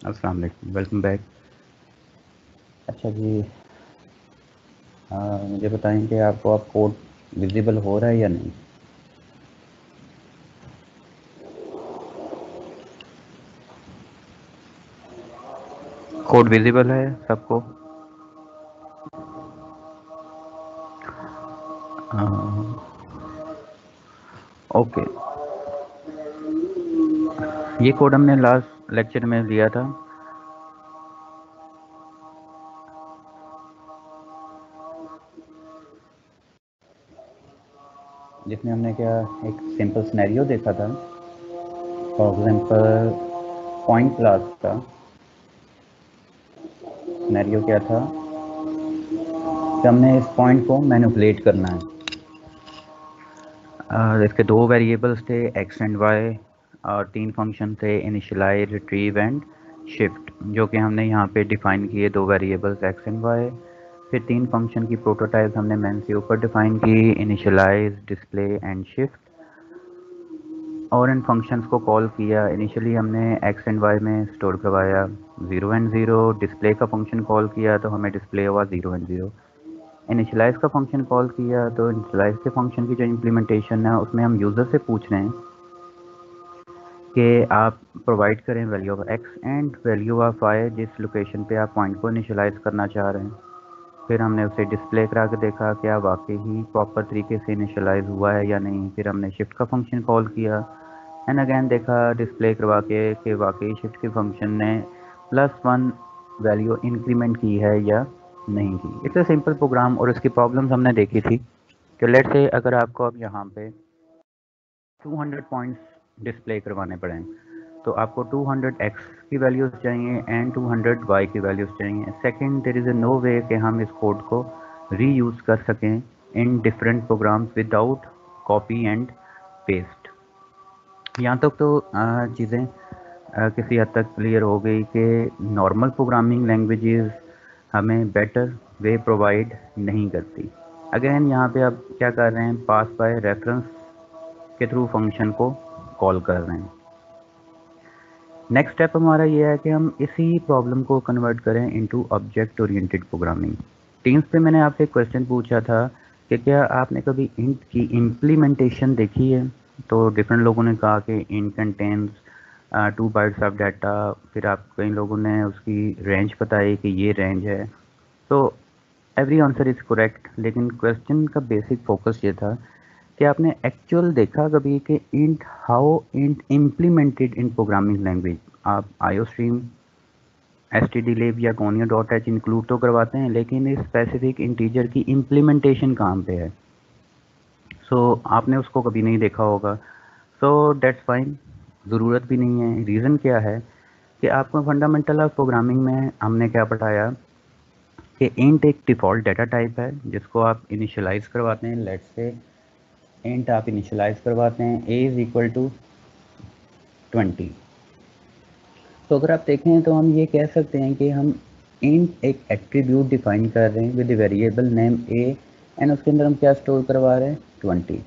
अस्सलाम वालेकुम, welcome back. अच्छा जी, मुझे बताएं कि आपको आप कोड विजिबल हो रहा है या नहीं। कोड विजिबल है सबको? ओके, ये कोड हमने लास्ट लेक्चर में लिया था। जिसमें हमने क्या एक सिंपल सिनेरियो देखा था। फॉर एग्जांपल पॉइंट क्लास का सिनेरियो क्या था कि हमने इस पॉइंट को मैनिपुलेट करना है। इसके दो वेरिएबल्स थे, एक्स एंड वाई, और तीन फंक्शन थे, इनिशियलाइज, रिट्रीव एंड शिफ्ट, जो कि हमने यहाँ पे डिफाइन किए, दो वेरिएबल्स एक्स एंड वाई। फिर तीन फंक्शन की प्रोटोटाइप हमने मेन से ऊपर डिफाइन की, इनिशियलाइज, डिस्प्ले एंड शिफ्ट, और इन फंक्शंस को कॉल किया। इनिशियली हमने एक्स एंड वाई में स्टोर करवाया 0 एंड 0, डिस्प्ले का फंक्शन कॉल किया तो हमें डिस्प्ले हुआ 0 एंड 0। इनिशियलाइज का फंक्शन कॉल किया तो इनिशियलाइज के फंक्शन की जो इम्प्लीमेंटेशन है उसमें हम यूज़र से पूछ रहे हैं कि आप प्रोवाइड करें value of X and value of Y जिस लोकेशन पे आप पॉइंट को इनिशियलाइज करना चाह रहे हैं। फिर हमने उसे डिस्प्ले करा के देखा क्या वाकई ही प्रॉपर तरीके से इनिशियलाइज हुआ है या नहीं। फिर हमने शिफ्ट का फंक्शन कॉल किया एंड अगेन देखा डिस्प्ले करवा के कि वाकई शिफ्ट के फंक्शन ने +1 वैल्यू इंक्रीमेंट की है या नहीं की। इट्स अ सिंपल प्रोग्राम और इसकी प्रॉब्लम्स हमने देखी थी कि लेट्स से अगर आपको अब यहाँ पे 200 पॉइंट्स डिस्प्ले करवाने पड़ें तो आपको 200 एक्स की वैल्यूज़ चाहिए एंड 200 वाई की वैल्यूज़ चाहिए। Second, there is a no way कि हम इस कोड को रीयूज़ कर सकें in different programs without copy and paste. यहाँ तक तो चीज़ें किसी हद तक क्लियर हो गई कि नॉर्मल प्रोग्रामिंग लैंग्वेजेस हमें बेटर वे प्रोवाइड नहीं करती। अगेन यहाँ पे आप क्या कर रहे हैं, पास बाय रेफरेंस के थ्रू फंक्शन को कॉल कर रहे हैं। नेक्स्ट स्टेप हमारा ये है कि हम इसी प्रॉब्लम को कन्वर्ट करें into object oriented programming. Teams पे मैंने आपसे एक क्वेश्चन पूछा था कि क्या आपने कभी इंट की इम्प्लीमेंटेशन देखी है, तो डिफरेंट लोगों ने कहा कि int contains 2 bytes of data. फिर आप कई लोगों ने उसकी रेंज बताई कि ये रेंज है। तो एवरी आंसर इज़ करेक्ट, लेकिन क्वेश्चन का बेसिक फोकस ये था कि आपने एक्चुअल देखा कभी कि int how int implemented in programming language. आप आईओस्ट्रीम, stdlib या conio.h इंक्लूड तो करवाते हैं, लेकिन इस स्पेसिफिक इंटीजर की इम्प्लीमेंटेशन कहाँ पे है। सो आपने उसको कभी नहीं देखा होगा। सो डेट्स फाइन, ज़रूरत भी नहीं है। रीज़न क्या है कि आपको फंडामेंटल ऑफ प्रोग्रामिंग में हमने क्या पढ़ाया कि इंट एक डिफ़ॉल्ट डाटा टाइप है जिसको आप इनिशियलाइज करवाते हैं। लेट्स से इंट आप इनिशियलाइज करवाते हैं a इज़ इक्वल टू 20। तो अगर आप देखें तो हम ये कह सकते हैं कि हम इंट एक एट्रीब्यूट डिफाइन कर रहे हैं with variable name a and उसके अंदर हम क्या स्टोर करवा रहे हैं, 20।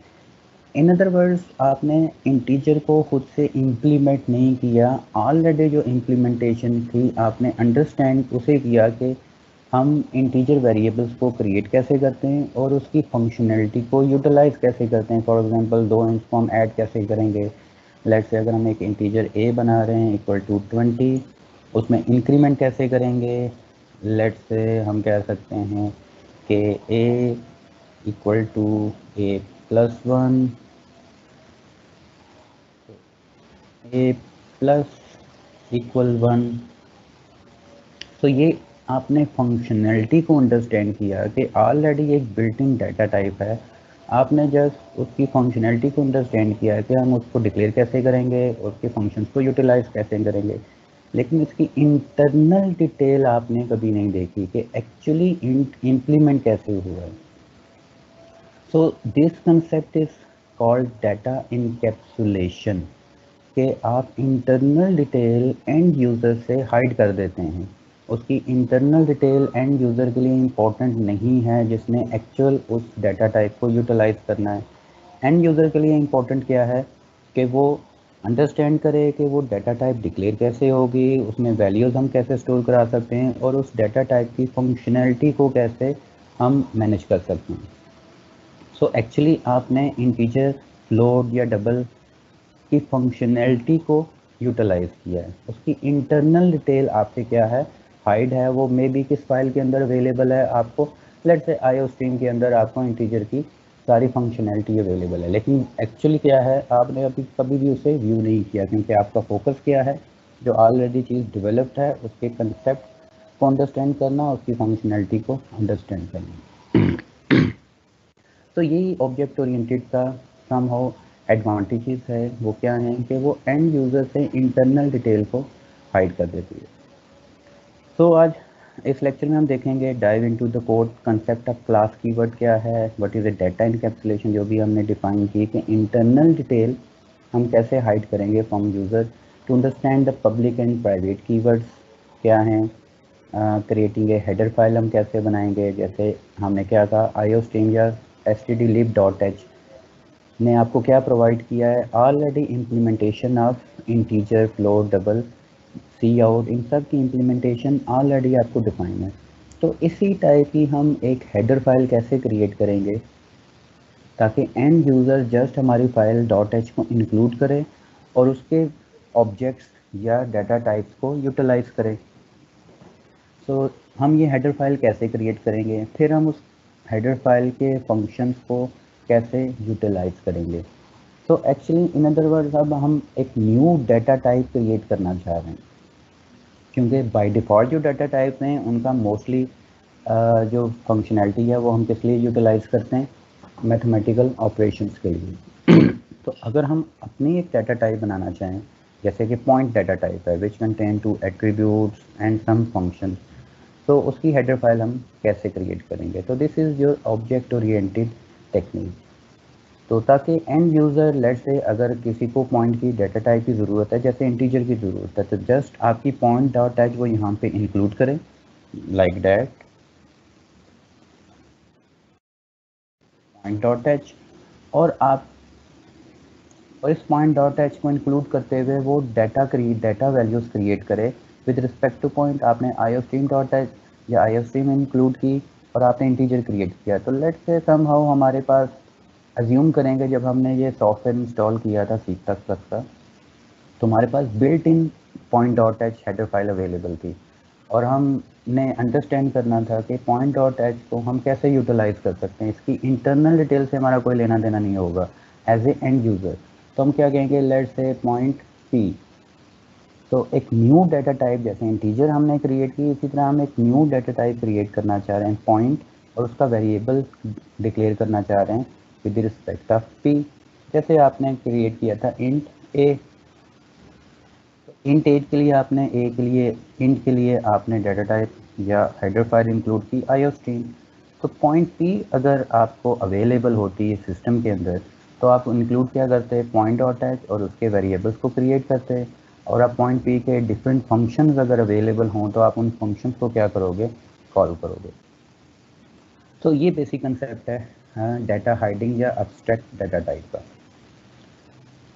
इन अदर वर्ड्स आपने इंटीजर को खुद से इम्प्लीमेंट नहीं किया, ऑलरेडी जो इम्प्लीमेंटेशन थी आपने अंडरस्टैंड उसे किया कि हम इंटीजर वेरिएबल्स को क्रिएट कैसे करते हैं और उसकी फंक्शनैलिटी को यूटिलाइज कैसे करते हैं। फॉर एग्जांपल दो इंट्स को हम ऐड कैसे करेंगे। लेट्स से अगर हम एक इंटीजर a बना रहे हैं इक्वल टू 20, उसमें इंक्रीमेंट कैसे करेंगे। लेट्स से हम कह सकते हैं कि a equal to a+1, a+=1। तो ये आपने फंक्शनैलिटी को अंडरस्टैंड किया कि ऑलरेडी एक बिल्ट इन डाटा टाइप है। आपने जस्ट उसकी फंक्शनैलिटी को अंडरस्टैंड किया है कि हम उसको डिक्लेयर कैसे करेंगे, उसके फंक्शंस को यूटिलाइज कैसे करेंगे, लेकिन इसकी इंटरनल डिटेल आपने कभी नहीं देखी कि एक्चुअली इम्प्लीमेंट कैसे हुआ है। So this concept is called data encapsulation, कि आप इंटरनल डिटेल एंड यूज़र से हाइड कर देते हैं। उसकी इंटरनल डिटेल एंड यूज़र के लिए इम्पोर्टेंट नहीं है जिसने एक्चुअल उस डाटा टाइप को यूटिलाइज करना है। एंड यूज़र के लिए इम्पोर्टेंट क्या है कि वो अंडरस्टैंड करें कि वो डाटा टाइप डिक्लेयर कैसे होगी, उसमें वैल्यूज़ हम कैसे स्टोर करा सकते हैं और उस डाटा टाइप की फंक्शनैलिटी को कैसे हम मैनेज कर सकते हैं। सो एक्चुअली आपने इंटीजर, फ्लोट या डबल की फंक्शनैलिटी को यूटिलाइज किया है। उसकी इंटरनल डिटेल आपसे क्या है, हाइड है, वो मे बी किस फाइल के अंदर अवेलेबल है आपको, लेट्स से आईओ स्ट्रीम के अंदर आपको इंटीजर की सारी फंक्शनैलिटी अवेलेबल है, लेकिन एक्चुअली क्या है आपने अभी कभी भी उसे व्यू नहीं किया, क्योंकि आपका फोकस क्या है, जो ऑलरेडी चीज़ डेवलप्ड है उसके कंसेप्ट को अंडरस्टैंड करना, उसकी फंक्शनैलिटी को अंडरस्टैंड करना। तो यही ऑब्जेक्ट ओरिएंटेड का समहाउ एडवांटेजेस है, वो क्या है कि वो एंड यूज़र से इंटरनल डिटेल को हाइड कर देती है। तो आज इस लेक्चर में हम देखेंगे dive into the code, concept of class keyword क्या है, what is a data encapsulation जो भी हमने डिफाइन की, कि इंटरनल डिटेल हम कैसे हाइड करेंगे from user, to understand the public and private keywords क्या हैं, क्रिएटिंग ए हेडर फाइल हम कैसे बनाएंगे, जैसे हमने क्या कहा आईओ स्ट्रीम या stdlib.h ने आपको क्या प्रोवाइड किया है, already implementation of integer, float, double, C out, इन सब की इम्प्लीमेंटेशन ऑलरेडी आपको डिफाइन है। तो इसी टाइप की हम एक हेडर फाइल कैसे क्रिएट करेंगे ताकि एंड यूज़र जस्ट हमारी फाइल .h को इंक्लूड करे और उसके ऑब्जेक्ट्स या डाटा टाइप्स को यूटिलाइज करें। सो हम ये हेडर फाइल कैसे क्रिएट करेंगे, फिर हम उस हेडर फाइल के फंक्शंस को कैसे यूटिलाइज करेंगे। तो एक्चुअली इन अदर वर्ड्स अब हम एक न्यू डाटा टाइप क्रिएट करना चाह रहे हैं, क्योंकि बाय डिफ़ॉल्ट जो डाटा टाइप हैं उनका मोस्टली जो फंक्शनैलिटी है वो हम किस लिए यूटिलाइज करते हैं, मैथमेटिकल ऑपरेशंस के लिए। तो अगर हम अपनी एक डाटा टाइप बनाना चाहें, जैसे कि पॉइंट डाटा टाइप है which contain two attributes and some functions, तो उसकी हेडर फाइल हम कैसे क्रिएट करेंगे। तो this is your object oriented technique. तो ताकि एंड यूज़र लेट से अगर किसी को पॉइंट की डाटा टाइप की ज़रूरत है, जैसे इंटीजर की ज़रूरत है, तो जस्ट आपकी पॉइंट डॉट एच वो यहाँ पे इंक्लूड करें like that point dot H, और आप और इस पॉइंट डॉट एच को इंक्लूड करते हुए वो डाटा वैल्यूज़ क्रिएट करे विद रिस्पेक्ट टू पॉइंट। आपने आईओ स्ट्रीम डॉट एच या आईओ स्ट्रीम इंक्लूड की और आपने इंटीजर क्रिएट किया, तो लेट से समहाउ हमारे पास अज्यूम करेंगे जब हमने ये सॉफ्टवेयर इंस्टॉल किया था C++ का, तो हमारे पास built in point dot H header file available थी और हमने अंडरस्टैंड करना था कि पॉइंट डॉट एच को हम कैसे यूटिलाइज कर सकते हैं, इसकी इंटरनल डिटेल से हमारा कोई लेना देना नहीं होगा एज ए एंड यूज़र। तो हम क्या कहेंगे, लेट से पॉइंट पी। तो एक न्यू डाटा टाइप जैसे इंटीजर हमने क्रिएट की, इसी तरह हम एक न्यू डाटा टाइप क्रिएट करना चाह रहे हैं पॉइंट, और उसका वेरिएबल डिक्लेयर करना चाह रहे हैं विद रिस्पेक्ट ऑफ पी। जैसे आपने क्रिएट किया था इंट ए, इंट एज के लिए आपने ए के लिए इंट के लिए आपने डाटा टाइप या हेडर फाइल इंक्लूड की आईओ स्ट्रीम। तो पॉइंट पी अगर आपको अवेलेबल होती है सिस्टम के अंदर, तो आप इंक्लूड क्या करते हैं, पॉइंट डॉट एच, और उसके वेरिएबल्स को क्रिएट करते हैं। और आप पॉइंट पी के डिफरेंट फंक्शंस अगर अवेलेबल हों तो आप उन फंक्शंस को क्या करोगे, कॉल करोगे। तो ये बेसिक कंसेप्ट है डाटा हाइडिंग या अब्स्ट्रैक्ट डाटा टाइप का।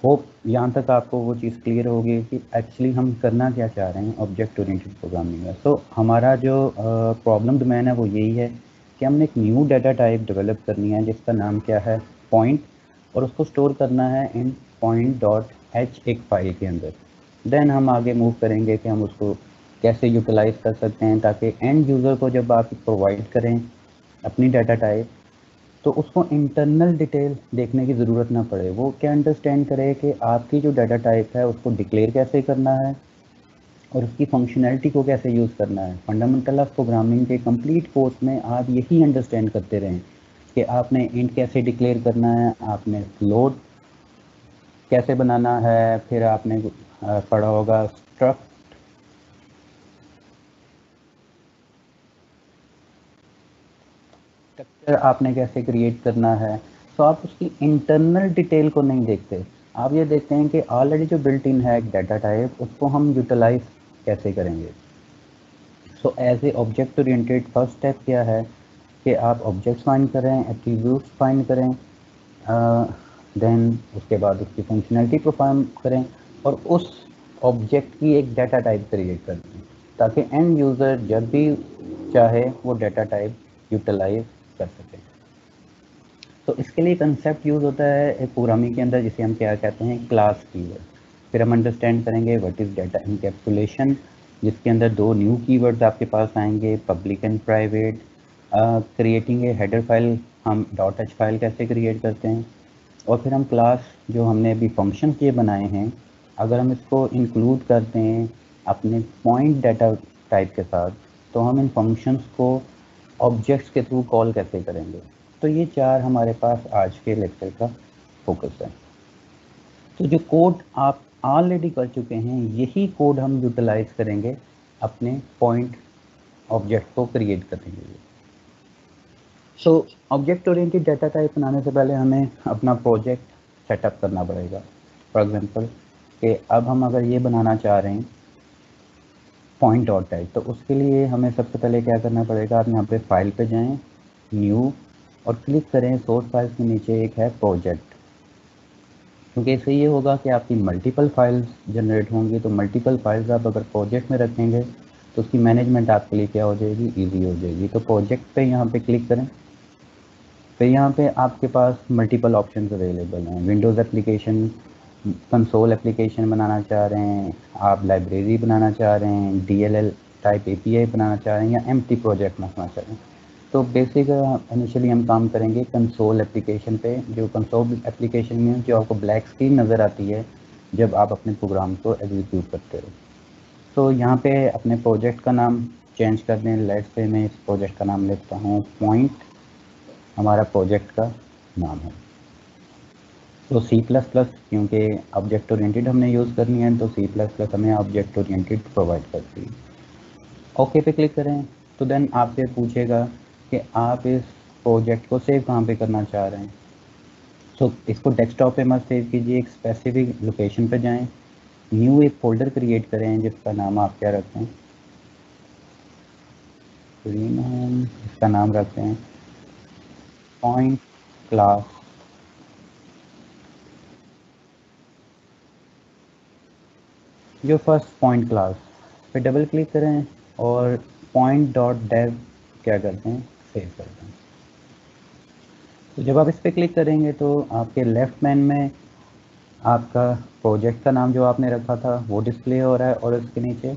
होप यहाँ तक आपको वो चीज़ क्लियर होगी कि एक्चुअली हम करना क्या चाह रहे हैं ऑब्जेक्ट ओरिएंटेड प्रोग्रामिंग में। सो हमारा जो प्रॉब्लम डोमेन है वो यही है कि हमने एक न्यू डाटा टाइप डेवलप करनी है जिसका नाम क्या है, पॉइंट, और उसको स्टोर करना है इन पॉइंट डॉट एच एक फाइल के अंदर। देन हम आगे मूव करेंगे कि हम उसको कैसे यूटिलाइज कर सकते हैं ताकि एंड यूज़र को जब आप प्रोवाइड करें अपनी डाटा टाइप, तो उसको इंटरनल डिटेल देखने की ज़रूरत ना पड़े। वो क्या अंडरस्टैंड करे कि आपकी जो डाटा टाइप है उसको डिक्लेयर कैसे करना है और उसकी फंक्शनैलिटी को कैसे यूज़ करना है। फंडामेंटल ऑफ प्रोग्रामिंग के कंप्लीट कोर्स में आप यही अंडरस्टैंड करते रहें कि आपने इंट कैसे डिक्लेयर करना है, आपने फ्लोट कैसे बनाना है, फिर आपने पढ़ा होगा स्ट्रक्ट स्ट्रक्चर आपने कैसे क्रिएट करना है। तो आप उसकी इंटरनल डिटेल को नहीं देखते, आप ये देखते हैं कि ऑलरेडी जो बिल्ट इन है एक डाटा टाइप, उसको हम यूटिलाइज कैसे करेंगे। So as a object oriented first step क्या है कि आप ऑब्जेक्ट्स फाइंड करें, एट्रीब्यूट्स फाइंड करें, देन उसके बाद उसकी फंक्शनैलिटी परफॉर्म करें और उस ऑब्जेक्ट की एक डाटा टाइप क्रिएट कर दें ताकि एंड यूज़र जब भी चाहे वो डाटा टाइप यूटिलाइज कर सके। तो इसके लिए कंसेप्ट यूज़ होता है एक प्रोग्रामिंग के अंदर जिसे हम क्या कहते हैं, क्लास कीवर्ड। फिर हम अंडरस्टैंड करेंगे व्हाट इज़ डाटा इनकैप्सुलेशन, जिसके अंदर दो न्यू कीवर्ड्स आपके पास आएंगे, public and private. Creating a header file, हम डॉट एच फाइल कैसे क्रिएट करते हैं, और फिर हम क्लास जो हमने अभी फंक्शन के बनाए हैं, अगर हम इसको इंक्लूड करते हैं अपने पॉइंट डाटा टाइप के साथ, तो हम इन फंक्शंस को ऑब्जेक्ट्स के थ्रू कॉल कैसे करेंगे। तो ये चार हमारे पास आज के लेक्चर का फोकस है। तो जो कोड आप ऑलरेडी कर चुके हैं, यही कोड हम यूटिलाइज करेंगे अपने पॉइंट ऑब्जेक्ट को क्रिएट करने के लिए। So object oriented data type बनाने से पहले हमें अपना प्रोजेक्ट सेटअप करना पड़ेगा। फॉर एग्जांपल कि अब हम अगर ये बनाना चाह रहे हैं पॉइंट डॉट टाइप, तो उसके लिए हमें सबसे पहले क्या करना पड़ेगा, आप यहाँ पे फाइल पे जाएं, न्यू, और क्लिक करें सोर्स फाइल्स के नीचे एक है प्रोजेक्ट। क्योंकि इससे ये होगा कि आपकी मल्टीपल फाइल्स जनरेट होंगी, तो मल्टीपल फाइल्स आप अगर प्रोजेक्ट में रखेंगे तो उसकी मैनेजमेंट आपके लिए क्या हो जाएगी, ईजी हो जाएगी। तो प्रोजेक्ट पे यहाँ पे क्लिक करें। फिर यहाँ पे आपके पास मल्टीपल ऑप्शंस अवेलेबल हैं, विंडोज़ एप्लीकेशन, कंसोल एप्लीकेशन बनाना चाह रहे हैं आप, लाइब्रेरी बनाना चाह रहे हैं, DLL टाइप API बनाना चाह रहे हैं, या एम्प्टी प्रोजेक्ट बनाना चाह रहे हैं। तो बेसिक इनिशियली हम काम करेंगे कंसोल एप्लीकेशन पे। जो कंसोल एप्लीकेशन में जो आपको ब्लैक स्क्रीन नज़र आती है जब आप अपने प्रोग्राम को एग्जीक्यूट करते हो। तो यहाँ पे अपने प्रोजेक्ट का नाम चेंज कर दें। लेट्स से मैं इस प्रोजेक्ट का नाम लेता हूँ पॉइंट, हमारा प्रोजेक्ट का नाम है। तो C++, क्योंकि ऑब्जेक्ट ओरिएंटेड हमने यूज़ करनी है, तो C++ हमें ऑब्जेक्ट ओरिएंटेड प्रोवाइड करती है। ओके पे क्लिक करें तो देन आपसे पूछेगा कि आप इस प्रोजेक्ट को सेव कहाँ पे करना चाह रहे हैं। तो इसको डेस्कटॉप पे मत सेव कीजिए, एक स्पेसिफिक लोकेशन पे जाएं, न्यू एक फोल्डर क्रिएट करें जिसका नाम आप क्या रखते हैं, इसका नाम रखते हैं पॉइंट क्लास। जो फर्स्ट पॉइंट क्लास पे डबल क्लिक करें और पॉइंट डॉट डेव क्या करते हैं, सेव करते हैं। तो जब आप इस पर क्लिक करेंगे तो आपके लेफ्ट पैन में आपका प्रोजेक्ट का नाम जो आपने रखा था वो डिस्प्ले हो रहा है, और उसके नीचे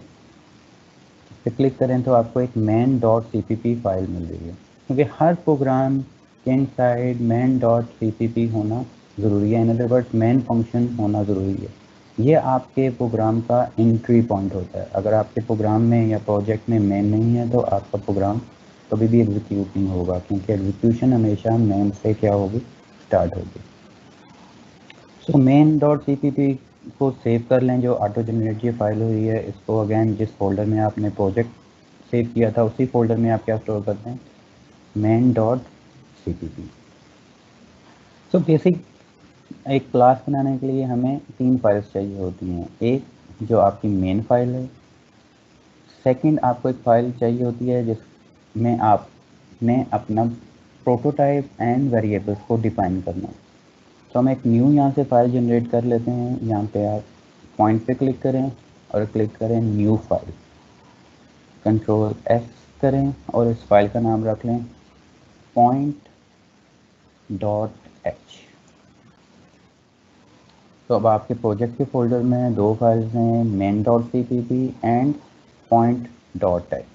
पे क्लिक करें तो आपको एक main.cpp फाइल मिल रही है। क्योंकि हर प्रोग्राम के इनसाइड main.cpp होना ज़रूरी है, in other words main function होना ज़रूरी है। ये आपके प्रोग्राम का एंट्री पॉइंट होता है। अगर आपके प्रोग्राम में या प्रोजेक्ट में मेन नहीं है तो आपका प्रोग्राम कभी भी एग्जीक्यूट नहीं होगा, क्योंकि एग्जीक्यूशन हमेशा मेन से क्या होगी, स्टार्ट होगी। सो main.cpp को सेव कर लें, जो ऑटो जनरेट ये फाइल हुई है। इसको अगेन जिस फोल्डर में आपने प्रोजेक्ट सेव किया था उसी फोल्डर में आप क्या स्टोर करते हैं, main.cpp। सो बेसिक एक क्लास बनाने के लिए हमें तीन फाइल्स चाहिए होती हैं। एक जो आपकी मेन फाइल है, सेकंड आपको एक फाइल चाहिए होती है जिसमें आपने अपना प्रोटोटाइप एंड वेरिएबल्स को डिफाइन करना है। तो हम एक न्यू यहाँ से फाइल जनरेट कर लेते हैं। यहाँ पे आप पॉइंट पे क्लिक करें और क्लिक करें न्यू फाइल, कंट्रोल S करें और इस फाइल का नाम रख लें पॉइंट डॉट एच। तो अब आपके प्रोजेक्ट के फोल्डर में दो फाइल्स हैं, main.cpp and point dot H.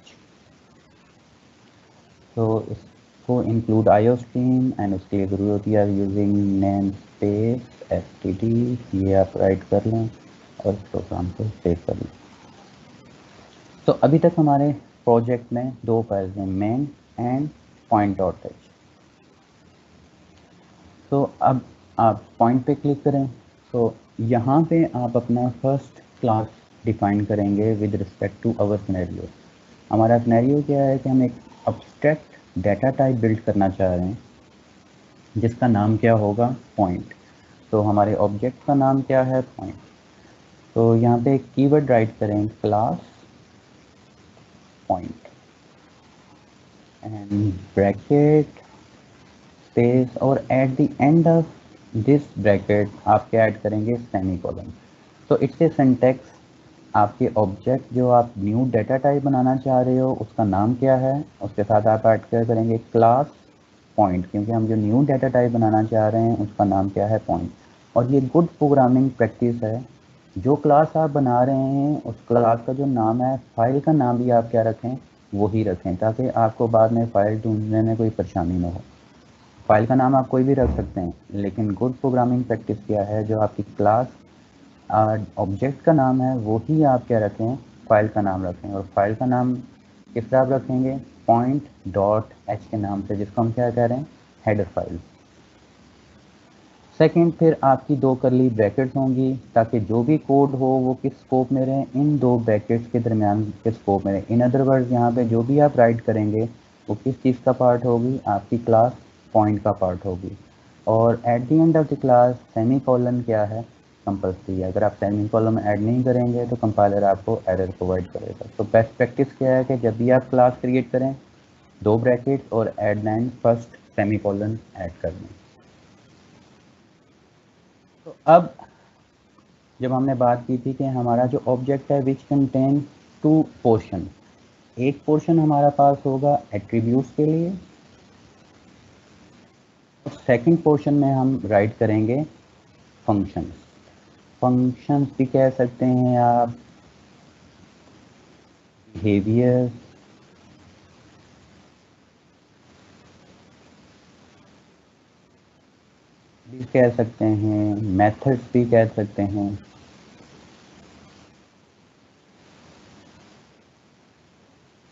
तो इसको इंक्लूड IOStream एंड उसके लिए ज़रूरी होती है यूजिंग नेम स्पेस std, ये आप राइट कर लें और इस प्रोग्राम को सेव कर लें। तो अभी तक हमारे प्रोजेक्ट में दो फाइल्स हैं, main and point dot H. तो अब आप पॉइंट पे क्लिक करें तो यहाँ पे आप अपना फर्स्ट क्लास डिफाइन करेंगे with respect to our scenario. हमारा सिनेरियो क्या है कि हम एक अब्स्ट्रैक्ट डाटा टाइप बिल्ड करना चाह रहे हैं जिसका नाम क्या होगा, पॉइंट। तो हमारे ऑब्जेक्ट का नाम क्या है, पॉइंट। तो यहाँ पे एक कीवर्ड राइट करें, class point and bracket space, और at the end of this bracket आपके ऐड करेंगे सेमी कॉलन। तो इट्स ए सिंटैक्स, आपके ऑब्जेक्ट जो आप न्यू डाटा टाइप बनाना चाह रहे हो उसका नाम क्या है, उसके साथ आप ऐड करेंगे क्लास पॉइंट, क्योंकि हम जो न्यू डाटा टाइप बनाना चाह रहे हैं उसका नाम क्या है, पॉइंट। और ये गुड प्रोग्रामिंग प्रैक्टिस है, जो क्लास आप बना रहे हैं उस क्लास का जो नाम है, फाइल का नाम भी आप क्या रखें, वही रखें, ताकि आपको बाद में फाइल ढूंढने में कोई परेशानी ना हो। फाइल का नाम आप कोई भी रख सकते हैं, लेकिन गुड प्रोग्रामिंग प्रैक्टिस क्या है, जो आपकी क्लास ऑब्जेक्ट का नाम है वो ही आप क्या रखें, फाइल का नाम रखें। और फाइल का नाम किस तरह आप रखेंगे, पॉइंट डॉट एच के नाम से, जिसको हम क्या कह रहे हैं, हेडर फाइल। सेकंड, फिर आपकी दो करली ब्रैकेट्स होंगी, ताकि जो भी कोड हो वो किस स्कोप में रहे, इन दो ब्रैकेट्स के दरमियान के स्कोप में रहे। इन अदर वर्ड्स, यहाँ पे जो भी आप राइट करेंगे वो किस चीज़ का पार्ट होगी, आपकी क्लास पॉइंट का पार्ट होगी। और at the end of the class semi colon क्या है, कंपल्सरी है। अगर आप सेमी कॉलन ऐड नहीं करेंगे तो कंपाइलर आपको एरर प्रोवाइड करेगा। तो बेस्ट प्रैक्टिस क्या है कि जब भी आप क्लास क्रिएट करें, दो ब्रैकेट्स और at the and first semi colon add कर दें। तो अब जब हमने बात की थी कि हमारा जो ऑब्जेक्ट है विच कंटेन टू पोर्शन, एक पोर्शन हमारा पास होगा एट्रीब्यूट्स के लिए, और सेकंड पोर्शन में हम राइट करेंगे फंक्शंस। फंक्शंस भी कह सकते हैं आप, बिहेवियर, भी कह सकते हैं, मेथड्स भी कह सकते हैं।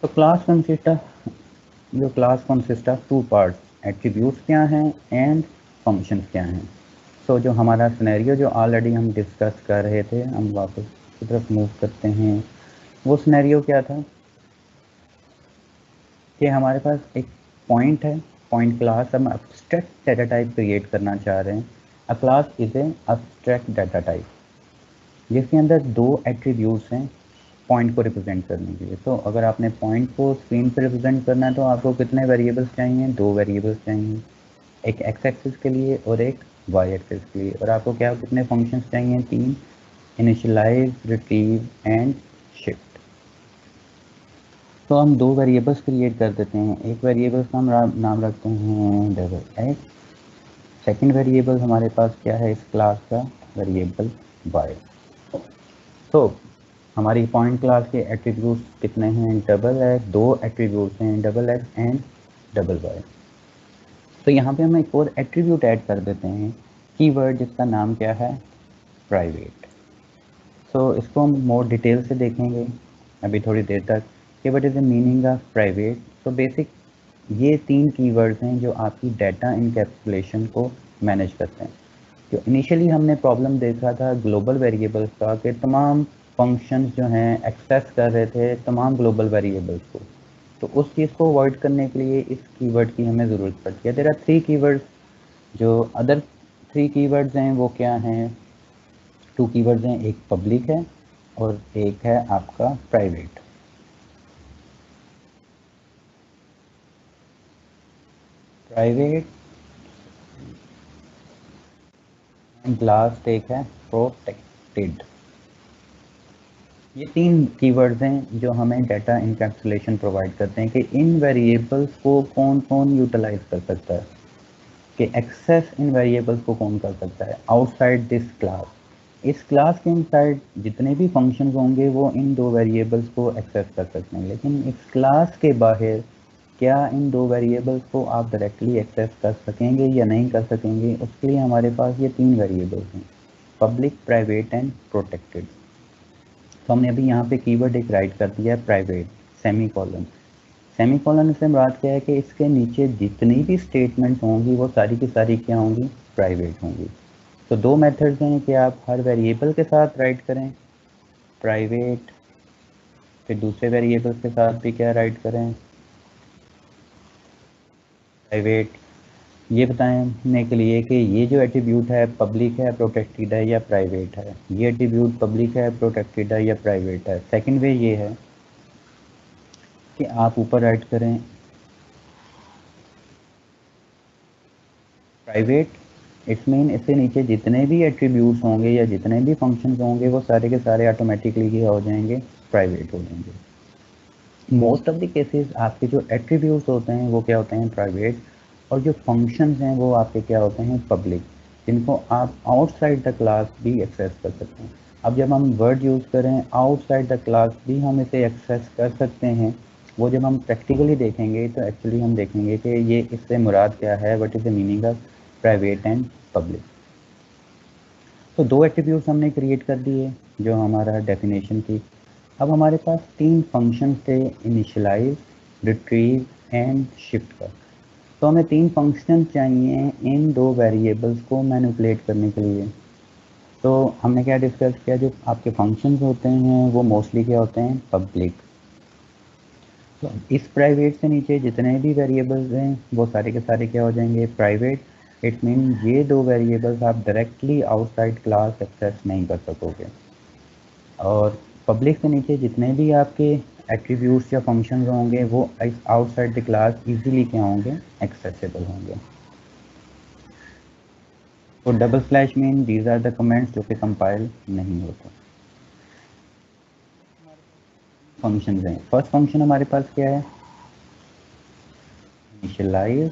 तो class consist of two parts, attributes क्या हैं एंड फंक्शंस क्या हैं। सो जो हमारा सिनेरियो जो ऑलरेडी हम डिस्कस कर रहे थे, हम वापस की तरफ मूव करते हैं। वो सिनेरियो क्या था कि हमारे पास एक पॉइंट है, पॉइंट क्लास, हम अब्स्ट्रैक्ट डाटा टाइप क्रिएट करना चाह रहे हैं। अ class is a abstract data type, जिसके अंदर दो एट्रीब्यूट्स हैं पॉइंट को रिप्रेजेंट करने के लिए। तो अगर आपने पॉइंट को स्क्रीन पर रिप्रेजेंट करना है तो आपको कितने वेरिएबल्स चाहिए, दो वेरिएबल्स चाहिए, एक एक्स एक्सिस के लिए और एक वाई एक्सिस के लिए। और आपको क्या कितने फंक्शंस चाहिए, तीन, इनिशियलाइज, रिट्रीव एंड शिफ्ट। तो हम दो वेरिएबल्स क्रिएट कर देते हैं। एक वेरिएबल का हम नाम रखते हैं डबल एक्स, सेकेंड वेरिएबल हमारे पास क्या है इस क्लास का, वेरिएबल वाई। तो हमारी पॉइंट क्लास के एट्रीब्यूट्स कितने हैं, डबल एक्स, दो एट्रीब्यूट्स हैं, double X and double Y. तो यहाँ पे हम एक और एट्रीब्यूट ऐड कर देते हैं, कीवर्ड, जिसका नाम क्या है, प्राइवेट। सो इसको हम मोर डिटेल से देखेंगे अभी थोड़ी देर तक कि what is the meaning of private. तो बेसिक ये तीन कीवर्ड्स हैं जो आपकी डाटा इनकैप्सुलेशन को मैनेज करते हैं। जो इनिशियली हमने प्रॉब्लम देखा था ग्लोबल वेरिएबल्स का, कि तमाम फंक्शंस जो हैं एक्सेस कर रहे थे तमाम ग्लोबल वेरिएबल्स को, तो उस चीज़ को अवॉइड करने के लिए इस कीवर्ड की हमें ज़रूरत पड़ती है। There are three keywords. जो अदर थ्री कीवर्ड्स हैं वो क्या हैं, टू कीवर्ड्स हैं, एक पब्लिक है और एक है आपका प्राइवेट। प्राइवेट एंड लास्ट एक है प्रोटेक्टेड। ये तीन कीवर्ड्स हैं जो हमें डाटा इनकैप्सुलेशन प्रोवाइड करते हैं कि इन वेरिएबल्स को कौन कौन यूटिलाइज कर सकता है, कि एक्सेस इन वेरिएबल्स को कौन कर सकता है आउटसाइड दिस क्लास। इस क्लास के इनसाइड जितने भी फंक्शंस होंगे वो इन दो वेरिएबल्स को एक्सेस कर सकते हैं, लेकिन इस क्लास के बाहर क्या इन दो वेरिएबल्स को आप डायरेक्टली एक्सेस कर सकेंगे या नहीं कर सकेंगे, उसके लिए हमारे पास ये तीन वेरिएबल्स हैं, पब्लिक, प्राइवेट एंड प्रोटेक्टेड। तो हमने अभी यहाँ पे कीवर्ड एक राइट कर दिया है, private, semi colon. Semi colon से मुराद क्या है कि इसके नीचे जितनी भी स्टेटमेंट्स होंगी वो सारी की सारी क्या होंगी, प्राइवेट होंगी। तो दो मेथड्स हैं कि आप हर वेरिएबल के साथ राइट करें प्राइवेट, फिर दूसरे वेरिएबल्स के साथ भी क्या राइट करें, प्राइवेट। ये बताने के लिए कि ये जो एट्रीब्यूट है पब्लिक है, प्रोटेक्टेड है या प्राइवेट है, ये एट्रीब्यूट पब्लिक है, प्रोटेक्टेड है या प्राइवेट है। सेकंड वे ये है कि आप ऊपर राइट करें प्राइवेट इट्स मीन इससे नीचे जितने भी एट्रीब्यूट्स होंगे या जितने भी फंक्शंस होंगे वो सारे के सारे ऑटोमेटिकली क्या हो जाएंगे, प्राइवेट हो जाएंगे। मोस्ट ऑफ द केसेस आपके जो एट्रीब्यूट्स होते हैं वो क्या होते हैं, प्राइवेट, और जो फंक्शंस हैं वो आपके क्या होते हैं, पब्लिक, जिनको आप आउटसाइड द क्लास भी एक्सेस कर सकते हैं। अब जब हम वर्ड यूज़ करें आउटसाइड द क्लास भी हम इसे एक्सेस कर सकते हैं, वो जब हम प्रैक्टिकली देखेंगे तो एक्चुअली हम देखेंगे कि ये इससे मुराद क्या है, what is the meaning of private and public. तो दो एट्रीब्यूट्स हमने क्रिएट कर दिए जो हमारा डेफिनेशन थी। अब हमारे पास तीन फंक्शन थे, इनिशियलाइज, रिट्रीव एंड शिफ्ट का। तो हमें तीन फंक्शन चाहिए इन दो वेरिएबल्स को मैनिपुलेट करने के लिए। तो हमने क्या डिस्कस किया, जो आपके फंक्शंस होते हैं वो मोस्टली क्या होते हैं, पब्लिक। तो इस प्राइवेट से नीचे जितने भी वेरिएबल्स हैं वो सारे के सारे क्या हो जाएंगे, प्राइवेट। इट मीन ये दो वेरिएबल्स आप डायरेक्टली आउटसाइड क्लास एक्सेस नहीं कर सकोगे। और पब्लिक से नीचे जितने भी आपके एट्रीब्यूट्स या फंक्शंस होंगे वो आउटसाइड द क्लास इजीली क्या होंगे, एक्सेसिबल होंगे। तो double slash mean these are the comments जो कि कंपाइल नहीं होते। फंक्शंस हैं, फर्स्ट फंक्शन हमारे पास क्या है, इनिशियलाइज।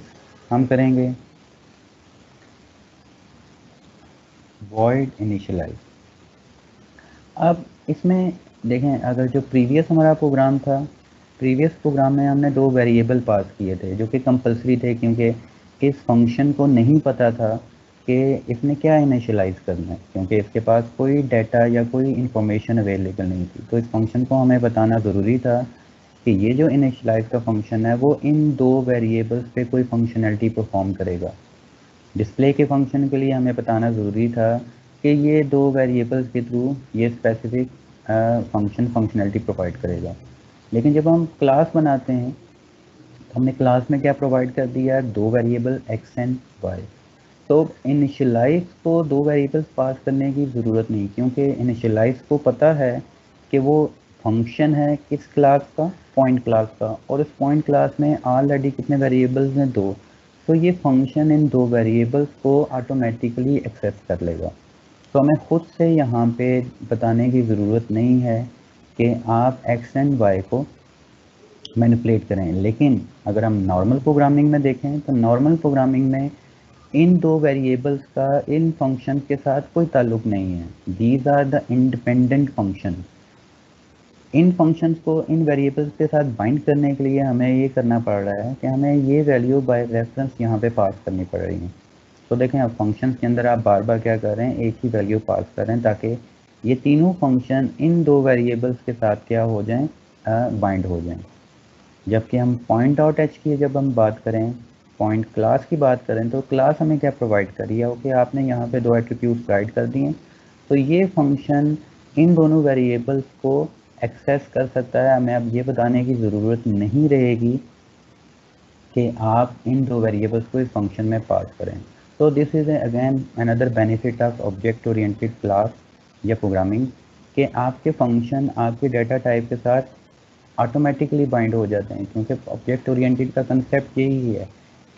हम करेंगे void इनिशियलाइज। अब इसमें देखें, अगर जो प्रीवियस हमारा प्रोग्राम था, प्रीवियस प्रोग्राम में हमने दो वेरिएबल पास किए थे जो कि कंपलसरी थे, क्योंकि इस फंक्शन को नहीं पता था कि इसने क्या इनिशियलाइज करना है, क्योंकि इसके पास कोई डाटा या कोई इंफॉर्मेशन अवेलेबल नहीं थी। तो इस फंक्शन को हमें बताना ज़रूरी था कि ये जो इनिशियलाइज का फंक्शन है वो इन दो वेरिएबल्स पे कोई फंक्शनैलिटी परफॉर्म करेगा। डिस्प्ले के फंक्शन के लिए हमें बताना ज़रूरी था कि ये दो वेरिएबल्स के थ्रू ये स्पेसिफिक फंक्शनैलिटी प्रोवाइड करेगा। लेकिन जब हम क्लास बनाते हैं तो हमने क्लास में क्या प्रोवाइड कर दिया, दो वेरिएबल एक्स एंड वाई। तो इनिशियलाइज को दो वेरिएबल्स पास करने की ज़रूरत नहीं, क्योंकि इनिशियलाइज को पता है कि वो फंक्शन है किस क्लास का, पॉइंट क्लास का, और इस पॉइंट क्लास में ऑलरेडी कितने वेरिएबल्स हैं, दो। तो ये फंक्शन इन दो वेरिएबल्स को ऑटोमेटिकली एक्सेस कर लेगा। तो हमें खुद से यहाँ पे बताने की ज़रूरत नहीं है कि आप एक्स एंड वाई को मैनिपुलेट करें। लेकिन अगर हम नॉर्मल प्रोग्रामिंग में देखें तो नॉर्मल प्रोग्रामिंग में इन दो वेरिएबल्स का इन फंक्शन के साथ कोई ताल्लुक नहीं है। These are the independent function. इन फंक्शंस को इन वेरिएबल्स के साथ बाइंड करने के लिए हमें ये करना पड़ रहा है कि हमें ये वैल्यू बाय रेफरेंस यहाँ पे पास करनी पड़ रही है। तो देखें, अब फंक्शंस के अंदर आप बार बार क्या कर रहे हैं, एक ही वैल्यू पास कर रहे हैं ताकि ये तीनों फंक्शन इन दो वेरिएबल्स के साथ क्या हो जाएं, बाइंड हो जाएं। जबकि हम पॉइंट आउट एच की जब हम बात करें, पॉइंट क्लास की बात करें, तो क्लास हमें क्या प्रोवाइड करी है, ओके आपने यहाँ पे दो एट्रीब्यूट्स गाइड कर दिए। तो ये फंक्शन इन दोनों वेरिएबल्स को एक्सेस कर सकता है। हमें अब ये बताने की ज़रूरत नहीं रहेगी कि आप इन दो वेरिएबल्स को इस फंक्शन में पास करें। तो this is again another benefit of object oriented class या प्रोग्रामिंग, कि आपके फंक्शन आपके डाटा टाइप के साथ ऑटोमेटिकली बाइंड हो जाते हैं। क्योंकि ऑब्जेक्ट ओरिएंटेड का कंसेप्ट यही है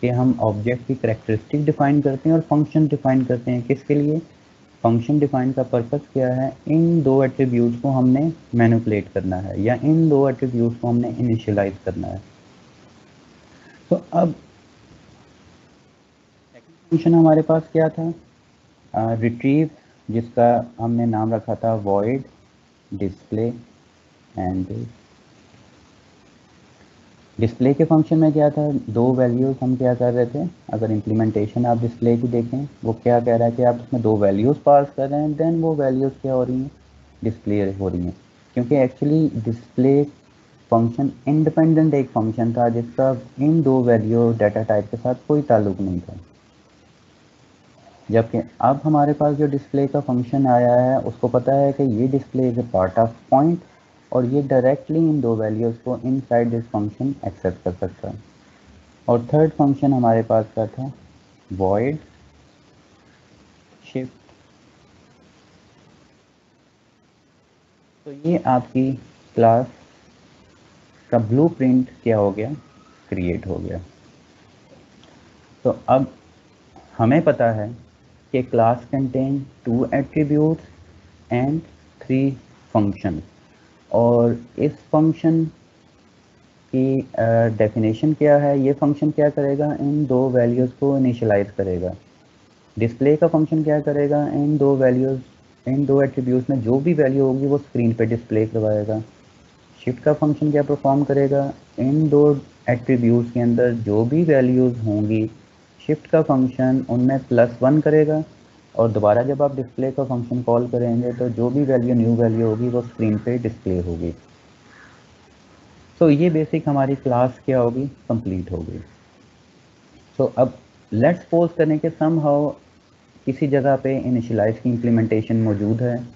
कि हम ऑब्जेक्ट की करैक्टरिस्टिक डिफाइन करते हैं और फंक्शन डिफाइन करते हैं। किसके लिए, फंक्शन डिफाइन का पर्पस क्या है, इन दो एट्रीब्यूट्स को हमने मैनिपुलेट करना है या इन दो एट्रीब्यूट्स को हमने इनिशियलाइज करना है। तो अब फंक्शन हमारे पास क्या था, रिट्रीव, जिसका हमने नाम रखा था वॉइड डिस्प्ले। एंड डिस्प्ले के फंक्शन में क्या था, दो वैल्यूज़ हम क्या कर रहे थे, अगर इम्प्लीमेंटेशन आप डिस्प्ले की देखें वो क्या कह रहा है कि आप उसमें दो वैल्यूज़ पास कर रहे हैं, देन वो वैल्यूज़ क्या हो रही हैं, डिस्प्ले हो रही हैं। क्योंकि एक्चुअली डिस्प्ले फंक्शन इंडिपेंडेंट एक फंक्शन था जिसका इन दो वैल्यू डाटा टाइप के साथ कोई ताल्लुक नहीं था। जबकि अब हमारे पास जो डिस्प्ले का फंक्शन आया है उसको पता है कि ये display is a part of point, और ये डायरेक्टली इन दो वैल्यूज़ को इनसाइड दिस फंक्शन एक्सेस कर सकता है। और थर्ड फंक्शन हमारे पास क्या था, वॉइड शिफ्ट। तो ये आपकी क्लास का ब्लूप्रिंट क्या हो गया, क्रिएट हो गया। तो अब हमें पता है कि class contain 2 attributes and 3 function, और इस फंक्शन की डेफिनेशन क्या है, ये फंक्शन क्या करेगा, इन दो वैल्यूज़ को इनिशियलाइज करेगा। डिस्प्ले का फंक्शन क्या करेगा, इन दो वैल्यूज़, इन दो एट्रीब्यूट्स में जो भी वैल्यू होगी वो स्क्रीन पे डिस्प्ले करवाएगा। शिफ्ट का फंक्शन क्या परफॉर्म करेगा, इन दो एट्रीब्यूट्स के अंदर जो भी वैल्यूज़ होंगी शिफ्ट का फंक्शन उनमें +1 करेगा, और दोबारा जब आप डिस्प्ले का फंक्शन कॉल करेंगे तो जो भी वैल्यू न्यू वैल्यू होगी वो स्क्रीन पे डिस्प्ले होगी। तो ये बेसिक हमारी क्लास क्या होगी, कंप्लीट होगी। तो अब लेट्स सपोज करें कि समहाउ किसी जगह पे इनिशियलाइज की इम्प्लीमेंटेशन मौजूद है,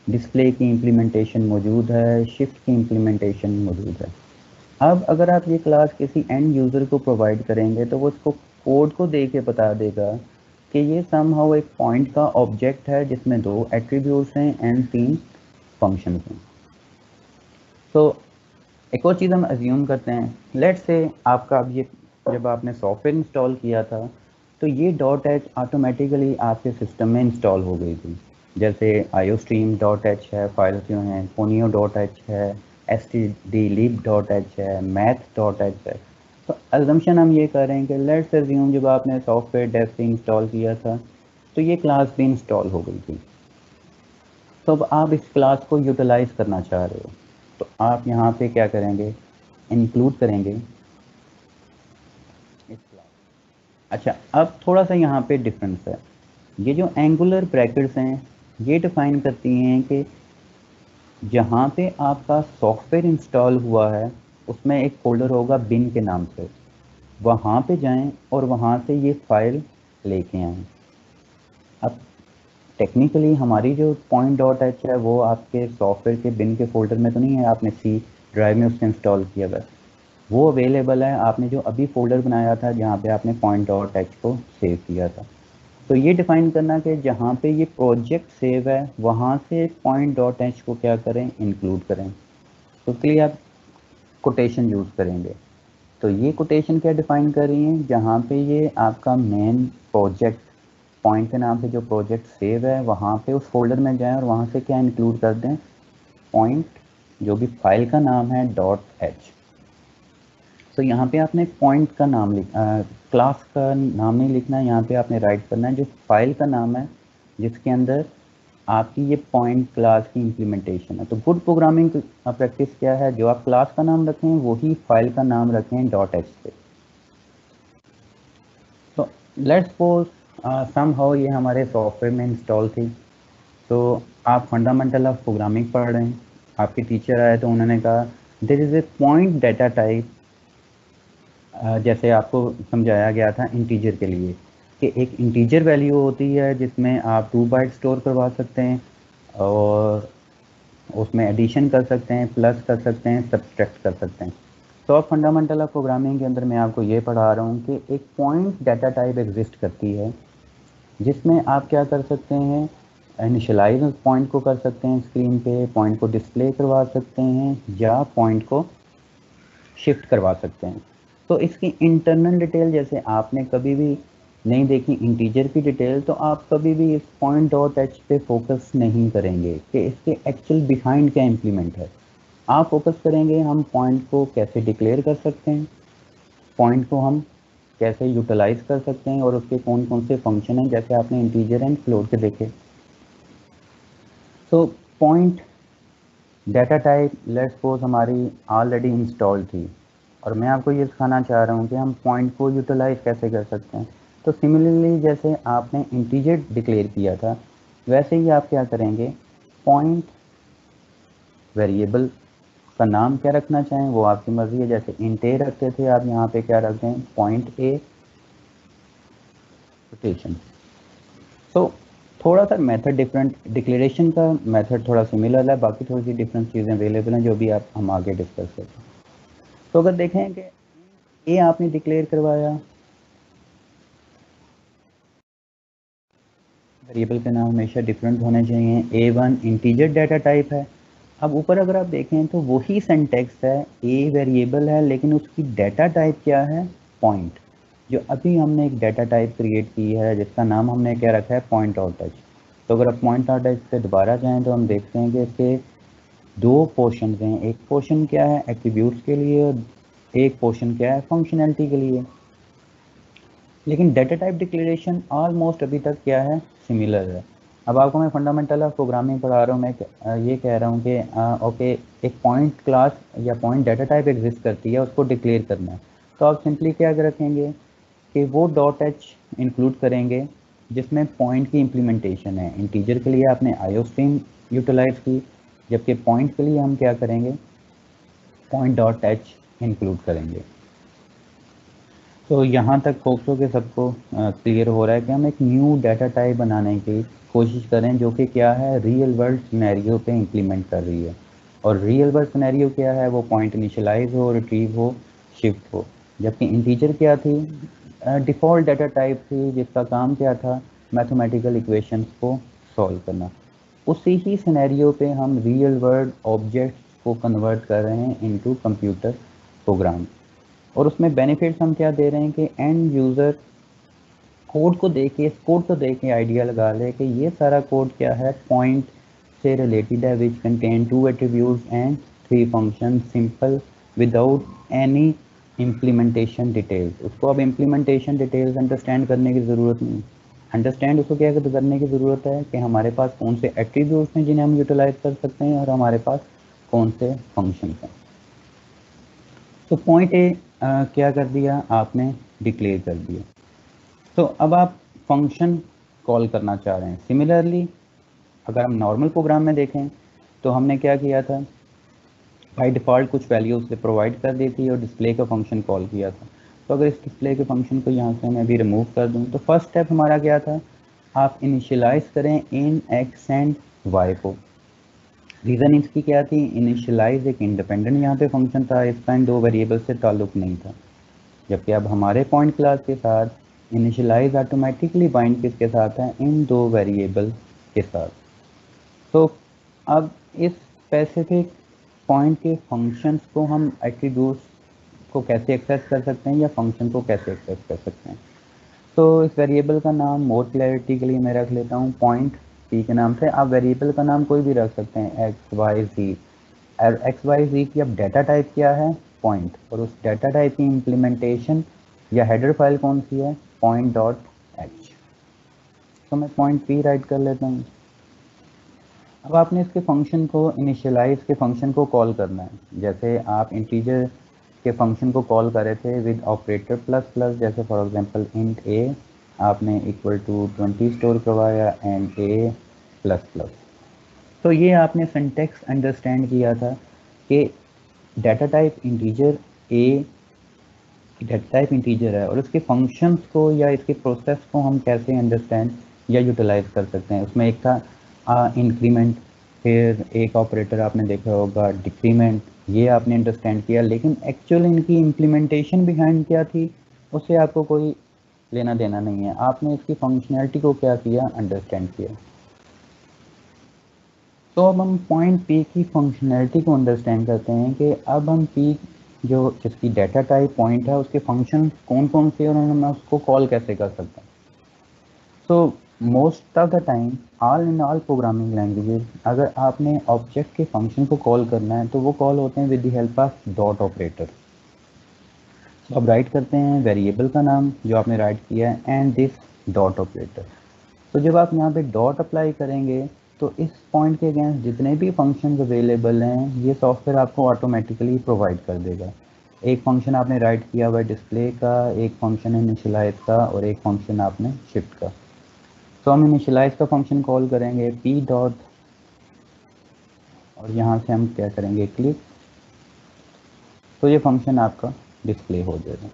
डिस्प्ले की इम्प्लीमेंटेशन मौजूद है, शिफ्ट की इम्प्लीमेंटेशन मौजूद है। अब अगर आप ये क्लास किसी एंड यूज़र को प्रोवाइड करेंगे तो वो उसको कोड को दे के बता देगा कि ये समहाउ एक पॉइंट का ऑब्जेक्ट है जिसमें 2 एट्रीब्यूट्स हैं एंड 3 फंक्शंस हैं। तो एक और चीज़ हम अज्यूम करते हैं, लेट्स से आपका अब ये जब आपने सॉफ्टवेयर इंस्टॉल किया था तो ये .h ऑटोमेटिकली आपके सिस्टम में इंस्टॉल हो गई थी। जैसे iostream.h है, फाइल्स जो हैं, ponyo.h है, stdlib.h है, math.h है। तो अजम्पशन हम ये कर रहे हैं कि लेट्स अज्यूम जब आपने सॉफ्टवेयर डेव से इंस्टॉल किया था तो ये क्लास भी इंस्टॉल हो गई थी। तो अब आप इस क्लास को यूटिलाइज करना चाह रहे हो, तो आप यहाँ पे क्या करेंगे, इंक्लूड करेंगे इस क्लास। अच्छा, अब थोड़ा सा यहाँ पे डिफरेंस है। ये जो एंगुलर ब्रैकेट्स हैं ये डिफाइन करती हैं कि जहाँ पे आपका सॉफ्टवेयर इंस्टॉल हुआ है उसमें एक फोल्डर होगा बिन के नाम से, वहाँ पे जाएं और वहाँ से ये फाइल लेके आएँ। अब टेक्निकली हमारी जो .h है वो आपके सॉफ्टवेयर के बिन के फोल्डर में तो नहीं है, आपने सी ड्राइव में उसको इंस्टॉल किया बस, वो अवेलेबल है आपने जो अभी फोल्डर बनाया था जहाँ पे आपने .h को सेव किया था। तो ये डिफाइन करना कि जहाँ पे ये प्रोजेक्ट सेव है वहाँ से .h को क्या करें, इंक्लूड करें। तो उसके लिए आप कोटेशन यूज़ करेंगे। तो ये कोटेशन क्या डिफाइन कर रही है, जहाँ पे ये आपका मेन प्रोजेक्ट पॉइंट के नाम से जो प्रोजेक्ट सेव है वहाँ पे उस फोल्डर में जाएं और वहाँ से क्या इंक्लूड कर दें, पॉइंट जो भी फाइल का नाम है .h। तो यहाँ पे आपने पॉइंट का नाम क्लास का नाम नहीं लिखना है, यहाँ पे आपने राइट करना है जो फाइल का नाम है जिसके अंदर आपकी ये पॉइंट क्लास की इम्प्लीमेंटेशन है। तो गुड प्रोग्रामिंग प्रैक्टिस क्या है, जो आप क्लास का नाम रखें वही फाइल का नाम रखें .h पे। तो लेट्स सपोज समहाउ ये हमारे सॉफ्टवेयर में इंस्टॉल थी, तो आप फंडामेंटल ऑफ प्रोग्रामिंग पढ़ रहे हैं, आपके टीचर आए तो उन्होंने कहा there is a point data type, जैसे आपको समझाया गया था इंटीजर के लिए कि एक इंटीजर वैल्यू होती है जिसमें आप 2 बाइट स्टोर करवा सकते हैं और उसमें एडिशन कर सकते हैं, प्लस कर सकते हैं, सब्सट्रैक्ट कर सकते हैं। तो अब फंडामेंटल ऑफ प्रोग्रामिंग के अंदर मैं आपको ये पढ़ा रहा हूँ कि एक पॉइंट डाटा टाइप एग्जिस्ट करती है जिसमें आप क्या कर सकते हैं, इनिशियलाइज पॉइंट को कर सकते हैं स्क्रीन पे, पॉइंट को डिस्प्ले करवा सकते हैं या पॉइंट को शिफ्ट करवा सकते हैं। तो इसकी इंटरनल डिटेल जैसे आपने कभी भी नहीं देखी इंटीजर की डिटेल, तो आप कभी भी इस .h पे फोकस नहीं करेंगे कि इसके एक्चुअल बिहाइंड क्या इम्प्लीमेंट है। आप फोकस करेंगे हम पॉइंट को कैसे डिक्लेयर कर सकते हैं, पॉइंट को हम कैसे यूटिलाइज कर सकते हैं और उसके कौन कौन से फंक्शन हैं, जैसे आपने इंटीजर एंड फ्लोट के देखे। तो point data type let's suppose हमारी ऑलरेडी इंस्टॉल थी और मैं आपको ये सिखाना चाह रहा हूँ कि हम पॉइंट को यूटिलाइज कैसे कर सकते हैं। तो सिमिलरली जैसे आपने इंटीजर डिक्लेयर किया था वैसे ही आप क्या करेंगे, पॉइंट वेरिएबल का नाम क्या रखना चाहें वो आपकी मर्ज़ी है, जैसे इंट ए रखते थे आप यहाँ पे क्या रख दें, पॉइंट ए कोटेशन। तो थोड़ा सा मेथड डिफरेंट, डिक्लेरेशन का मेथड थोड़ा सिमिलर है, बाकी थोड़ी सी डिफरेंट चीज़ें अवेलेबल हैं जो भी आप हम आगे डिस्कस करते हैं। तो अगर देखें कि ए आपने डिक्लेयर करवाया, वेरिएबल के नाम हमेशा डिफरेंट होने चाहिए, A1 इंटीजर डाटा टाइप है। अब ऊपर अगर आप देखें तो वही सिंटैक्स है, ए वेरिएबल है लेकिन उसकी डाटा टाइप क्या है, पॉइंट। जो अभी हमने एक डाटा टाइप क्रिएट की है जिसका नाम हमने क्या रखा है पॉइंट डॉट टच। तो अगर आप पॉइंट डॉट टच पे दोबारा जाएं तो हम देखते हैं कि इसके दो पोर्शन हैं। एक पोर्शन क्या है एट्रीब्यूट्स के लिए और एक पोर्शन क्या है फंक्शनैलिटी के लिए। लेकिन डाटा टाइप डिक्लेरेशन ऑलमोस्ट अभी तक क्या है सिमिलर है। अब आपको मैं फंडामेंटल ऑफ प्रोग्रामिंग पढ़ा रहा हूँ, मैं ये कह रहा हूँ कि ओके एक पॉइंट क्लास या पॉइंट डाटा टाइप एग्जिस्ट करती है, उसको डिक्लेयर करना है। तो आप सिंपली क्या रखेंगे कि वो डॉट एच इंक्लूड करेंगे जिसमें पॉइंट की इम्प्लीमेंटेशन है। इंटीजर के लिए आपने आईओ स्ट्रीम यूटिलाइज की, जबकि पॉइंट के लिए हम क्या करेंगे पॉइंट डॉट एच इंक्लूड करेंगे। तो यहाँ तक होप्स हो कि सबको क्लियर हो रहा है कि हम एक न्यू डाटा टाइप बनाने की कोशिश करें जो कि क्या है रियल वर्ल्ड सिनेरियो पे इंप्लीमेंट कर रही है। और रियल वर्ल्ड सिनेरियो क्या है वो पॉइंट इनिशियलाइज हो, रिट्रीव हो, शिफ्ट हो। जबकि इंटीजर क्या थी डिफ़ॉल्ट डाटा टाइप थी जिसका काम क्या था मैथमेटिकल इक्वेशंस को सॉल्व करना। उसी ही सिनेरियो पे हम रियल वर्ल्ड ऑब्जेक्ट्स को कन्वर्ट कर रहे हैं इनटू कंप्यूटर प्रोग्राम। और उसमें बेनिफिट्स हम क्या दे रहे हैं कि एंड यूज़र कोड को देख के इस कोड को देख के आइडिया लगा ले कि ये सारा कोड क्या है पॉइंट से रिलेटेड है which contain 2 attributes and 3 function simple without any implementation details. उसको अब इम्प्लीमेंटेशन डिटेल्स अंडरस्टैंड करने की ज़रूरत नहीं। अंडरस्टैंड उसको क्या करने की ज़रूरत है कि हमारे पास कौन से एट्रीब्यूट्स हैं जिन्हें हम यूटिलाइज कर सकते हैं और हमारे पास कौन से फंक्शन हैं। तो पॉइंट ए क्या कर दिया आपने डिक्लेयर कर दिया। तो अब आप फंक्शन कॉल करना चाह रहे हैं। सिमिलरली अगर हम नॉर्मल प्रोग्राम में देखें तो हमने क्या किया था बाय डिफ़ॉल्ट कुछ वैल्यू उससे प्रोवाइड कर दी थी और डिस्प्ले का फंक्शन कॉल किया था। तो अगर इस डिस्प्ले के फंक्शन को यहाँ से मैं अभी रिमूव कर दूँ तो फर्स्ट स्टेप हमारा क्या था आप इनिशियलाइज करें इन एक्स एंड वाई को। रीज़न इसकी क्या थी इनिशियलाइज एक इंडिपेंडेंट यहाँ पे फंक्शन था, इसका इन दो वेरिएबल से ताल्लुक़ नहीं था। जबकि अब हमारे पॉइंट क्लास के साथ इनिशियलाइज ऑटोमेटिकली बाइंड किसके साथ है इन दो वेरिएबल के साथ। तो अब इस स्पेसिफिक पॉइंट के फंक्शंस को हम एट्रीब्यूट्स को कैसे एक्सेस कर सकते हैं या फंक्शन को कैसे एक्सेस कर सकते हैं। तो इस वेरिएबल का नाम मोर क्लैरिटी के लिए मैं रख लेता हूँ पॉइंट पी के नाम से। आप वेरिएबल का नाम कोई भी रख सकते हैं एक्स वाई जी। एक्स वाई जी की अब डाटा टाइप क्या है पॉइंट, और उस डाटा टाइप की इम्प्लीमेंटेशन या हेडर फाइल कौन सी है पॉइंट डॉट एच। तो मैं पॉइंट पी राइट कर लेता हूँ। अब आपने इसके फंक्शन को इनिशियलाइज के फंक्शन को कॉल करना है। जैसे आप इंटीजर के फंक्शन को कॉल कर रहे थे विद ऑपरेटर प्लस प्लस, जैसे फॉर एग्जांपल इंट ए आपने इक्वल टू 20 स्टोर करवाया एंड ए प्लस प्लस। तो ये आपने सिंटेक्स अंडरस्टैंड किया था कि data type integer a data type integer है और उसके फंक्शंस को या इसके प्रोसेस को हम कैसे अंडरस्टैंड या यूटिलाइज कर सकते हैं। उसमें एक था इंक्रीमेंट, फिर एक ऑपरेटर आपने देखा होगा डिक्रीमेंट, ये आपने अंडरस्टैंड किया। लेकिन एक्चुअल इनकी इम्प्लीमेंटेशन बिहाइंड क्या थी उससे आपको कोई लेना देना नहीं है। आपने इसकी फंक्शनैलिटी को क्या किया अंडरस्टैंड किया। तो अब हम पॉइंट पी की फंक्शनैलिटी को अंडरस्टैंड करते हैं कि अब हम पी जो जिसकी डाटा टाइप पॉइंट है उसके फंक्शन कौन कौन से और हम उसको कॉल कैसे कर सकते हैं। So most of the time all in all programming languages अगर आपने ऑब्जेक्ट के फंक्शन को कॉल करना है तो वो कॉल होते हैं with the help of dot operator. तो अब राइट करते हैं वेरिएबल का नाम जो आपने राइट किया है एंड दिस डॉट ऑपरेटर। तो जब आप यहाँ पे डॉट अप्लाई करेंगे तो इस पॉइंट के अगेंस्ट जितने भी फंक्शंस अवेलेबल हैं ये सॉफ्टवेयर आपको ऑटोमेटिकली प्रोवाइड कर देगा। एक फंक्शन आपने राइट किया हुआ है डिस्प्ले का, एक फंक्शन है इनिशियलाइज का और एक फंक्शन आपने शिफ्ट का। तो हम इनिशियलाइज का फंक्शन कॉल करेंगे पी डॉट और यहाँ से हम क्या करेंगे क्लिक, तो ये फंक्शन आपका डिस्प्ले हो जाएगा।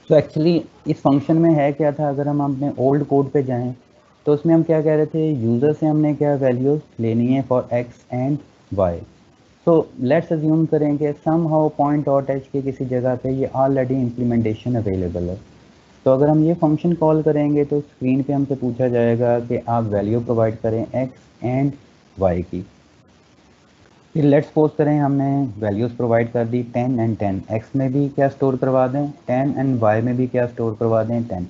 तो एक्चुअली इस फंक्शन में है क्या था, अगर हम अपने ओल्ड कोड पे जाएं तो उसमें हम क्या कह रहे थे यूज़र से हमने क्या वैल्यूज़ लेनी है for X and Y. So let's assume करें कि somehow point dot H के किसी जगह पे ये ऑलरेडी इम्प्लीमेंटेशन अवेलेबल है। तो अगर हम ये फंक्शन कॉल करेंगे तो स्क्रीन पे हमसे पूछा जाएगा कि आप वैल्यू प्रोवाइड करें एक्स एंड वाई की। फिर लेट्स सपोज करें हमने वैल्यूज़ प्रोवाइड कर दी 10 एंड 10, एक्स में भी क्या स्टोर करवा दें 10 एंड वाई में भी क्या स्टोर करवा दें 10।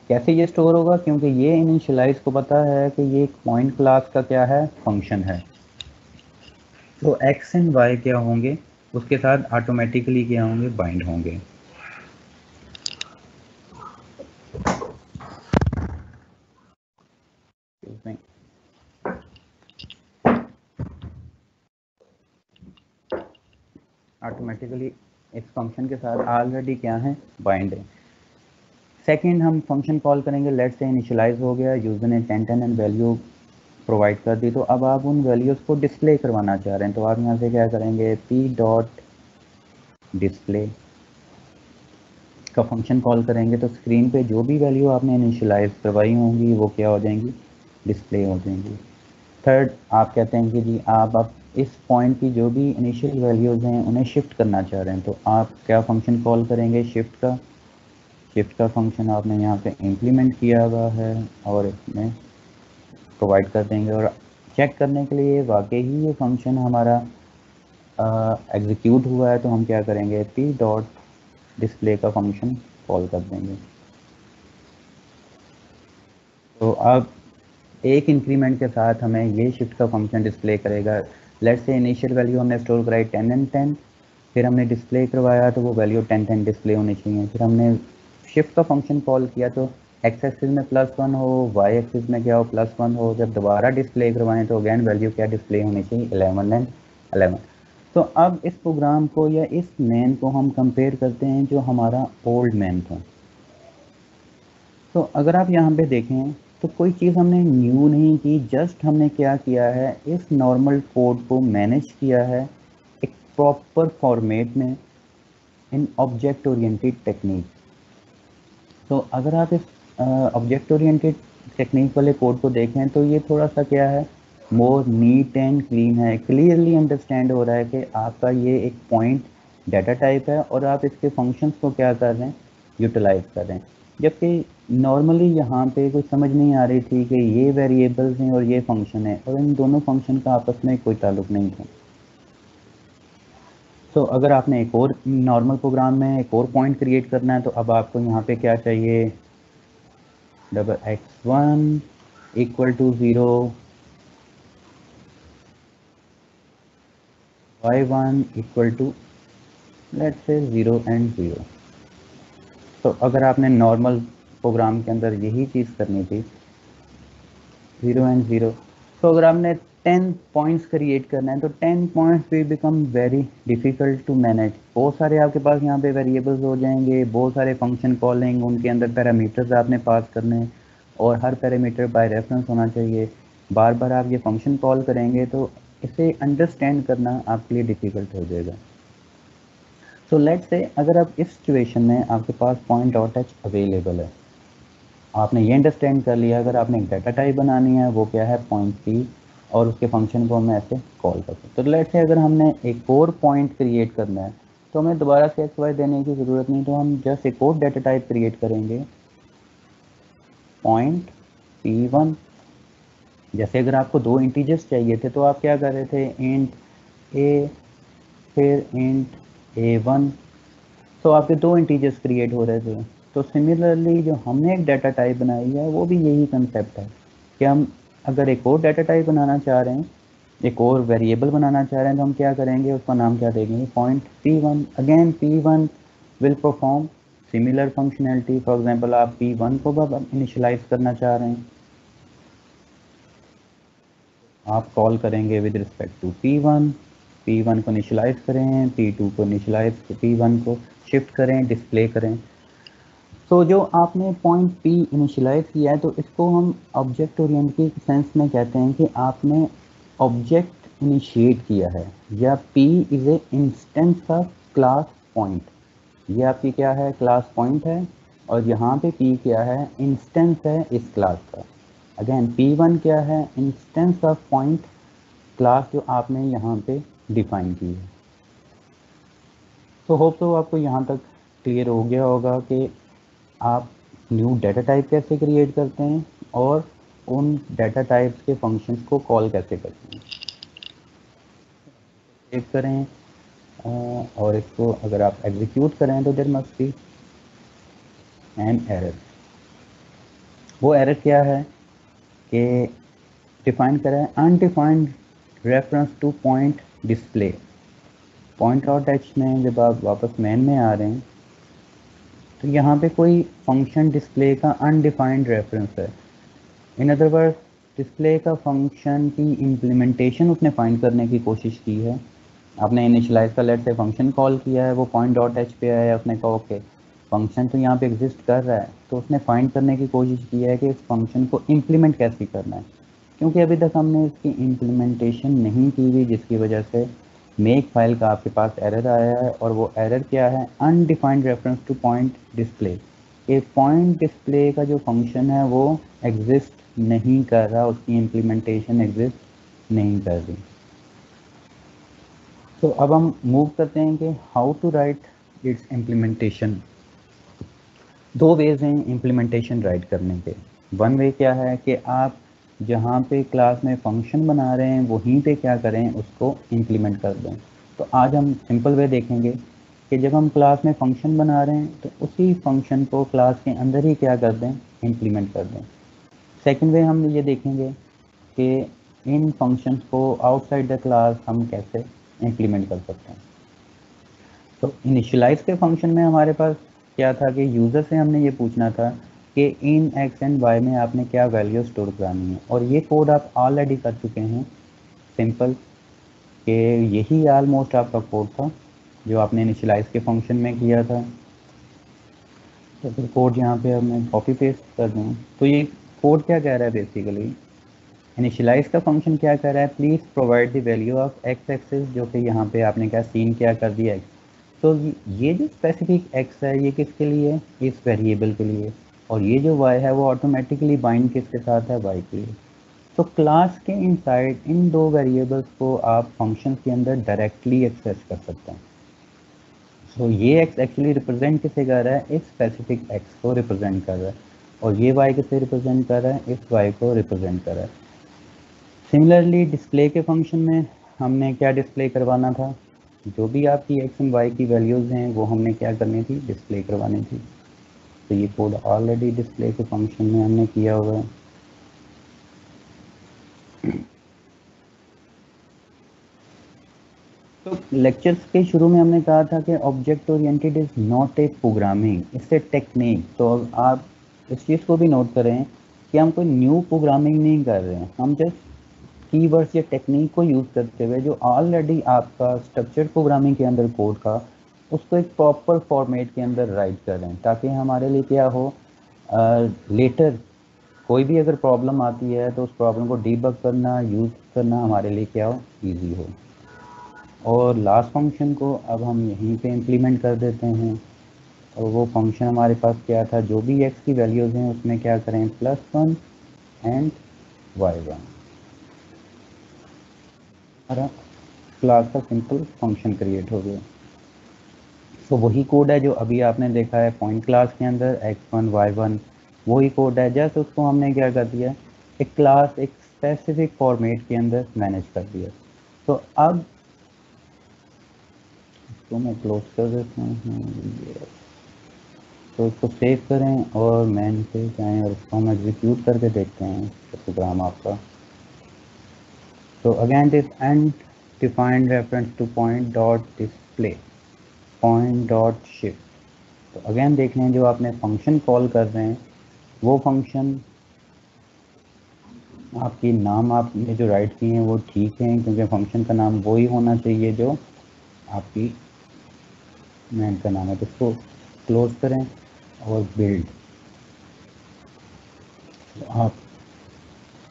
कैसे ये स्टोर होगा, क्योंकि ये इनिशियलाइज को पता है कि ये एक पॉइंट क्लास का क्या है, फंक्शन है। तो एक्स एंड वाई क्या होंगे, उसके साथ ऑटोमेटिकली क्या होंगे, बाइंड होंगे। ऑटोमेटिकली इस फंक्शन के साथ ऑलरेडी क्या है, बाइंड है। सेकेंड हम फंक्शन कॉल करेंगे, लेट से इनिशियलाइज हो गया, यूजर ने 10 10 एंड वैल्यू प्रोवाइड कर दी, तो अब आप उन वैल्यूज़ को डिस्प्ले करवाना चाह रहे हैं, तो आप यहाँ से क्या करेंगे, पी डॉट डिस्प्ले का फंक्शन कॉल करेंगे, तो स्क्रीन पे जो भी वैल्यू आपने इनिशियलाइज करवाई होंगी वो क्या हो जाएंगी, डिस्प्ले हो जाएंगी। थर्ड आप कहते हैं कि जी आप अब इस पॉइंट की जो भी इनिशियल वैल्यूज़ हैं उन्हें शिफ्ट करना चाह रहे हैं, तो आप क्या फंक्शन कॉल करेंगे, शिफ्ट का फंक्शन आपने यहाँ पे इम्प्लीमेंट किया हुआ है और इसमें प्रोवाइड कर देंगे। और चेक करने के लिए वाकई ही ये फंक्शन हमारा एग्जीक्यूट हुआ है, तो हम क्या करेंगे, पी डॉट डिस्प्ले का फंक्शन कॉल कर देंगे। तो अब एक इंक्रीमेंट के साथ हमें ये शिफ्ट का फंक्शन डिस्प्ले करेगा। लेट से इनिशियल वैल्यू हमने स्टोर कराई 10 एंड 10, फिर हमने डिस्प्ले करवाया तो वो वैल्यू 10 10 डिस्प्ले होनी चाहिए। फिर हमने शिफ्ट का फंक्शन कॉल किया तो एक्स एक्सिस में +1 हो, वाई एक्सिस में क्या हो, +1 हो। जब दोबारा डिस्प्ले करवाएं तो अगेन वैल्यू क्या डिस्प्ले होनी चाहिए, 11 एंड 11। तो अब इस प्रोग्राम को या इस मैन को हम कंपेयर करते हैं जो हमारा ओल्ड मैन था। तो अगर आप यहाँ पे देखें तो कोई चीज़ हमने न्यू नहीं की, जस्ट हमने क्या किया है, इस नॉर्मल कोड को मैनेज किया है एक प्रॉपर फॉर्मेट में इन ऑब्जेक्ट ओरिएंटेड टेक्निक। तो अगर आप इस ऑब्जेक्ट ओरिएंटेड टेक्निक वाले कोड को देखें तो ये थोड़ा सा क्या है, मोर नीट एंड क्लीन है। क्लियरली अंडरस्टैंड हो रहा है कि आपका ये एक पॉइंट डाटा टाइप है और आप इसके फंक्शंस को क्या कर रहे हैं, यूटिलाइज कर रहे हैं। जबकि नॉर्मली यहाँ पे कोई समझ नहीं आ रही थी कि ये वेरिएबल्स हैं और ये फंक्शन है, और इन दोनों फंक्शन का आपस में कोई ताल्लुक नहीं था। तो अगर आपने एक और नॉर्मल प्रोग्राम में एक और पॉइंट क्रिएट करना है, तो अब आपको यहाँ पे क्या चाहिए, x1 equal to 0, y1 equal to let's say 0 and 0। तो अगर आपने नॉर्मल प्रोग्राम के अंदर यही चीज़ करनी थी, 0 एंड 0, तो अगर आपने 10 पॉइंट्स क्रिएट करना है तो 10 पॉइंट्स भी become very difficult to manage. बहुत सारे आपके पास यहाँ पे वेरिएबल्स हो जाएंगे, बहुत सारे फंक्शन कॉलिंग, उनके अंदर पैरामीटर्स आपने पास करने हैं और हर पैरामीटर बाय रेफरेंस होना चाहिए। बार बार आप ये फंक्शन कॉल करेंगे तो इसे अंडरस्टैंड करना आपके लिए डिफ़िकल्ट हो जाएगा। तो लेट्स से अगर आप इस सिचुएशन में आपके पास पॉइंट डॉट एच अवेलेबल है, आपने ये अंडरस्टैंड कर लिया, अगर आपने एक डाटा टाइप बनानी है वो क्या है, पॉइंट पी, और उसके फंक्शन को हमें ऐसे कॉल करते हैं। तो लेट्स से अगर हमने एक और पॉइंट क्रिएट करना है तो हमें दोबारा से एक्स वाई देने की ज़रूरत नहीं, तो हम जस्ट एक और डाटा टाइप क्रिएट करेंगे, पॉइंट p1। जैसे अगर आपको 2 इंटीजर्स चाहिए थे तो आप क्या कर रहे थे, इंट a फिर इंट a1, तो आपके 2 इंटीजर्स क्रिएट हो रहे थे। तो सिमिलरली जो हमने एक डाटा टाइप बनाई है वो भी यही कंसेप्ट है कि हम अगर एक और डाटा टाइप बनाना चाह रहे हैं, एक और वेरिएबल बनाना चाह रहे हैं, तो हम क्या करेंगे, उसका नाम क्या देंगे, point p1। Again p1 will perform similar functionality. For example आप p1 को अब इनिशियलाइज करना चाह रहे हैं, आप कॉल करेंगे विद रिस्पेक्ट टू p1 को इनिशियलाइज करें, p2 को इनिशियलाइज, p1 को शिफ्ट करें, डिस्प्ले करें। तो जो आपने पॉइंट p इनिशियलाइज किया है तो इसको हम ऑब्जेक्ट ओरिएंट के सेंस में कहते हैं कि आपने ऑब्जेक्ट इनिशिएट किया है, या p is a instance of class point. ये आपकी क्या है, क्लास पॉइंट है, और यहाँ पे p क्या है, इंस्टेंस है इस क्लास का। अगेन p1 क्या है, इंस्टेंस ऑफ पॉइंट क्लास जो आपने यहाँ पे डिफाइन की है। तो होप तो आपको यहाँ तक क्लियर हो गया होगा कि आप न्यू डाटा टाइप कैसे क्रिएट करते हैं और उन डाटा टाइप्स के फंक्शंस को कॉल कैसे करते हैं। सेव करें और इसको अगर आप एग्जीक्यूट करें तो there must be an error. वो एरर क्या है कि डिफाइन करा है undefined reference to point display. Point dot H में जब आप वापस मेन में आ रहे हैं तो यहाँ पे कोई फंक्शन डिस्प्ले का अनडिफाइंड रेफरेंस है। इन अदर वर्ड डिस्प्ले का फंक्शन की इम्प्लीमेंटेशन उसने फाइंड करने की कोशिश की है। आपने इनिशियलाइज का लेट से फंक्शन कॉल किया है, वो पॉइंट डॉट एच पे आया है, उसने कहा ओके फंक्शन तो यहाँ पे एग्जिस्ट कर रहा है, तो उसने फाइंड करने की कोशिश की है कि इस फंक्शन को इम्प्लीमेंट कैसे करना है, क्योंकि अभी तक हमने इसकी इम्प्लीमेंटेशन नहीं की हुई, जिसकी वजह से मेक फाइल का आपके पास एरर आया है। और वो एरर क्या है, undefined reference to point display. एक पॉइंट डिस्प्ले का जो फंक्शन है वो एग्जिस्ट नहीं कर रहा, उसकी इम्प्लीमेंटेशन एग्जिस्ट नहीं कर रही। तो अब हम मूव करते हैं कि how to write its implementation. दो वेज हैं इम्प्लीमेंटेशन राइट करने के। वन वे क्या है कि आप जहाँ पे क्लास में फंक्शन बना रहे हैं वहीं पे क्या करें, उसको इम्प्लीमेंट कर दें। तो आज हम सिंपल वे देखेंगे कि जब हम क्लास में फंक्शन बना रहे हैं तो उसी फंक्शन को क्लास के अंदर ही क्या कर दें, इम्प्लीमेंट कर दें। सेकेंड वे हम ये देखेंगे कि इन फंक्शंस को आउटसाइड द क्लास हम कैसे इम्प्लीमेंट कर सकते हैं। तो इनिशियलाइज के फंक्शन में हमारे पास क्या था कि यूज़र से हमने ये पूछना था कि इन एक्स एंड वाई में आपने क्या वैल्यू स्टोर करानी है, और ये कोड आप ऑलरेडी कर चुके हैं सिंपल, कि यही ऑलमोस्ट आपका कोड था जो आपने इनिशियलाइज के फंक्शन में किया था। तो फिर कोड यहाँ पे हमने कॉपी पेस्ट कर दें। तो ये कोड क्या कह रहा है बेसिकली, इनिशियलाइज का फंक्शन क्या कर रहा है, please provide the value of x axis, जो कि यहाँ पे आपने क्या सीन क्या कर दिया एक्स। तो ये जो स्पेसिफिक एक्स है ये किसके लिए, इस वेरिएबल के लिए, और ये जो वाई है वो ऑटोमेटिकली बाइंड किसके साथ है, वाई के लिए। तो क्लास के इनसाइड इन दो वेरिएबल्स को आप फंक्शन के अंदर डायरेक्टली एक्सेस कर सकते हैं। तो ये एक्स एक्चुअली रिप्रेजेंट किसे कर रहा है, इस स्पेसिफिक एक्स को रिप्रेजेंट कर रहा है, और ये वाई किसे रिप्रेजेंट कर रहा है, इस वाई को रिप्रेजेंट कर रहा है। सिमिलरली डिस्प्ले के फंक्शन में हमने क्या डिस्प्ले करवाना था, जो भी आपकी एक्स एंड वाई की वैल्यूज़ हैं वो हमने क्या करनी थी, डिस्प्ले करवानी थी। तो ये कोड ऑलरेडी डिस्प्ले के फंक्शन में हमने किया हुआ है। तो लेक्चर्स के शुरू में हमने कहा था कि object oriented is not a programming, it's a technique. तो आप इस चीज़ को भी नोट करें कि हम कोई न्यू प्रोग्रामिंग नहीं कर रहे हैं, हम जस्ट कीवर्ड्स या टेक्निक को यूज़ करते हुए जो ऑलरेडी आपका स्ट्रक्चर्ड प्रोग्रामिंग के अंदर कोड का, उसको एक प्रॉपर फॉर्मेट के अंदर राइट कर रहे हैं, ताकि हमारे लिए क्या हो, लेटर कोई भी अगर प्रॉब्लम आती है तो उस प्रॉब्लम को डीबग करना, यूज़ करना हमारे लिए क्या हो, ईजी हो। और लास्ट फंक्शन को अब हम यहीं पे इम्प्लीमेंट कर देते हैं। और वो फंक्शन हमारे पास क्या था, जो भी एक्स की वैल्यूज़ हैं उसमें क्या करें, +1 एंड y1। हमारा क्लास का सिंपल फंक्शन क्रिएट हो गया। तो वही कोड है जो अभी आपने देखा है पॉइंट क्लास के अंदर, x1 y1 वही कोड है, जस्ट उसको हमने क्या कर दिया, एक क्लास एक स्पेसिफिक फॉर्मेट के अंदर मैनेज कर दिया। तो अब इसको मैं क्लोज कर देता हूँ। तो इसको सेव करें और मैन पे जाएँ और इसको हम एग्जीक्यूट करके देखते हैं प्रोग्राम आपका। तो again this and defined reference to point dot display point dot shift. तो अगेन देख लें जो आपने फंक्शन कॉल कर रहे हैं वो फंक्शन आपकी नाम आपने जो राइट किए हैं वो ठीक हैं, क्योंकि फंक्शन का नाम वही होना चाहिए जो आपकी मैन का नाम है। तो इसको क्लोज करें और बिल्ड। तो आप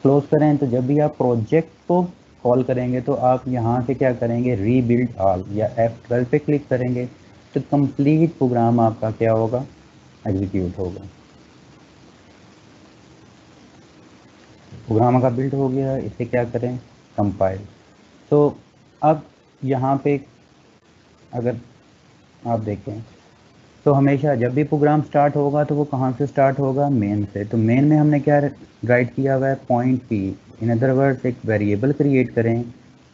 क्लोज करें तो जब भी आप प्रोजेक्ट को कॉल करेंगे तो आप यहाँ से क्या करेंगे, रीबिल्ड ऑल या F12 पे क्लिक करेंगे तो कंप्लीट प्रोग्राम आपका क्या होगा, एग्जीक्यूट होगा। प्रोग्राम का बिल्ड हो गया, इसे क्या करें, कंपाइल। तो अब यहाँ पे अगर आप देखें तो हमेशा जब भी प्रोग्राम स्टार्ट होगा तो वो कहाँ से स्टार्ट होगा, मेन से। तो मेन में हमने क्या राइट किया हुआ है, point p। In other words एक वेरिएबल क्रिएट करें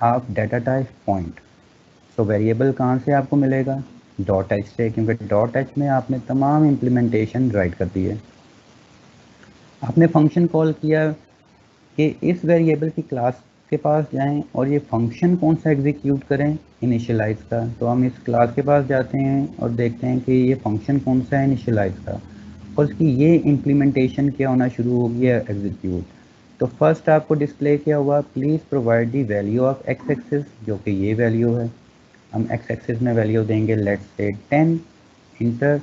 आप, डाटा टाइप पॉइंट। तो वेरिएबल कहाँ से आपको मिलेगा? डॉट एच से, क्योंकि डॉट एच में आपने तमाम इम्प्लीमेंटेशन राइट कर दी है। आपने फंक्शन कॉल किया कि इस वेरिएबल की क्लास के पास जाएं और ये फंक्शन कौन सा एग्जीक्यूट करें, इनिशियलाइज का। तो हम इस क्लास के पास जाते हैं और देखते हैं कि ये फंक्शन कौन सा है इनिशियलाइज का, और इसकी ये इम्प्लीमेंटेशन क्या होना शुरू हो गया, एग्जीक्यूट। तो फर्स्ट आपको डिस्प्ले क्या हुआ, please provide the value of x axis, जो कि ये वैल्यू है। हम एक्स एक्सिस में वैल्यू देंगे लेट्स से 10, इंटर।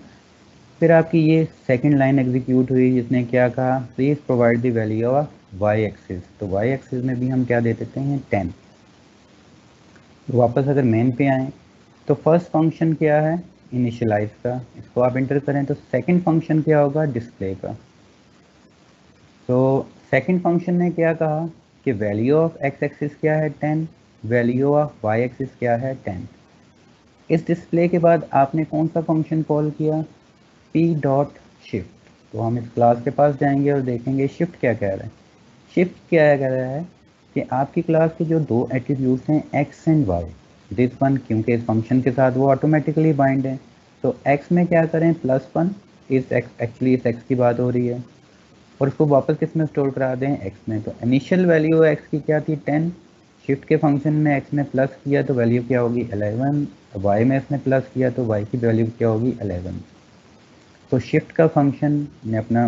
फिर आपकी ये सेकंड लाइन एग्जीक्यूट हुई जिसने क्या कहा, please provide the value of Y axis. तो वाई एक्सिस में भी हम क्या दे देते हैं, 10। तो वापस अगर मेन पे आए तो फर्स्ट फंक्शन क्या है, इनिशियलाइज का, इसको आप इंटर करें। तो सेकंड फंक्शन क्या होगा, डिस्प्ले का। तो सेकंड फंक्शन ने क्या कहा कि वैल्यू ऑफ एक्स एक्सिस क्या है 10, वैल्यू ऑफ वाई एक्सिस क्या है 10। इस डिस्प्ले के बाद आपने कौन सा फंक्शन कॉल किया, पी डॉट शिफ्ट। तो हम इस क्लास के पास जाएंगे और देखेंगे शिफ्ट क्या कह रहा है। शिफ्ट क्या कह रहा है कि आपकी क्लास के जो दो एट्रीब्यूट्स हैं X and Y, this one, क्योंकि इस फंक्शन के साथ वो ऑटोमेटिकली बाइंड है, तो एक्स में क्या करें, +1, इस एक्स, एक्चुअली इस एक्स की बात हो रही है, और उसको वापस किस में स्टोर करा दें, एक्स में। तो इनिशियल वैल्यू एक्स की क्या थी, 10। शिफ्ट के फंक्शन में एक्स में प्लस किया तो वैल्यू क्या होगी, 11। वाई में इसने प्लस किया तो वाई की वैल्यू क्या होगी, 11। तो शिफ्ट का फंक्शन ने अपना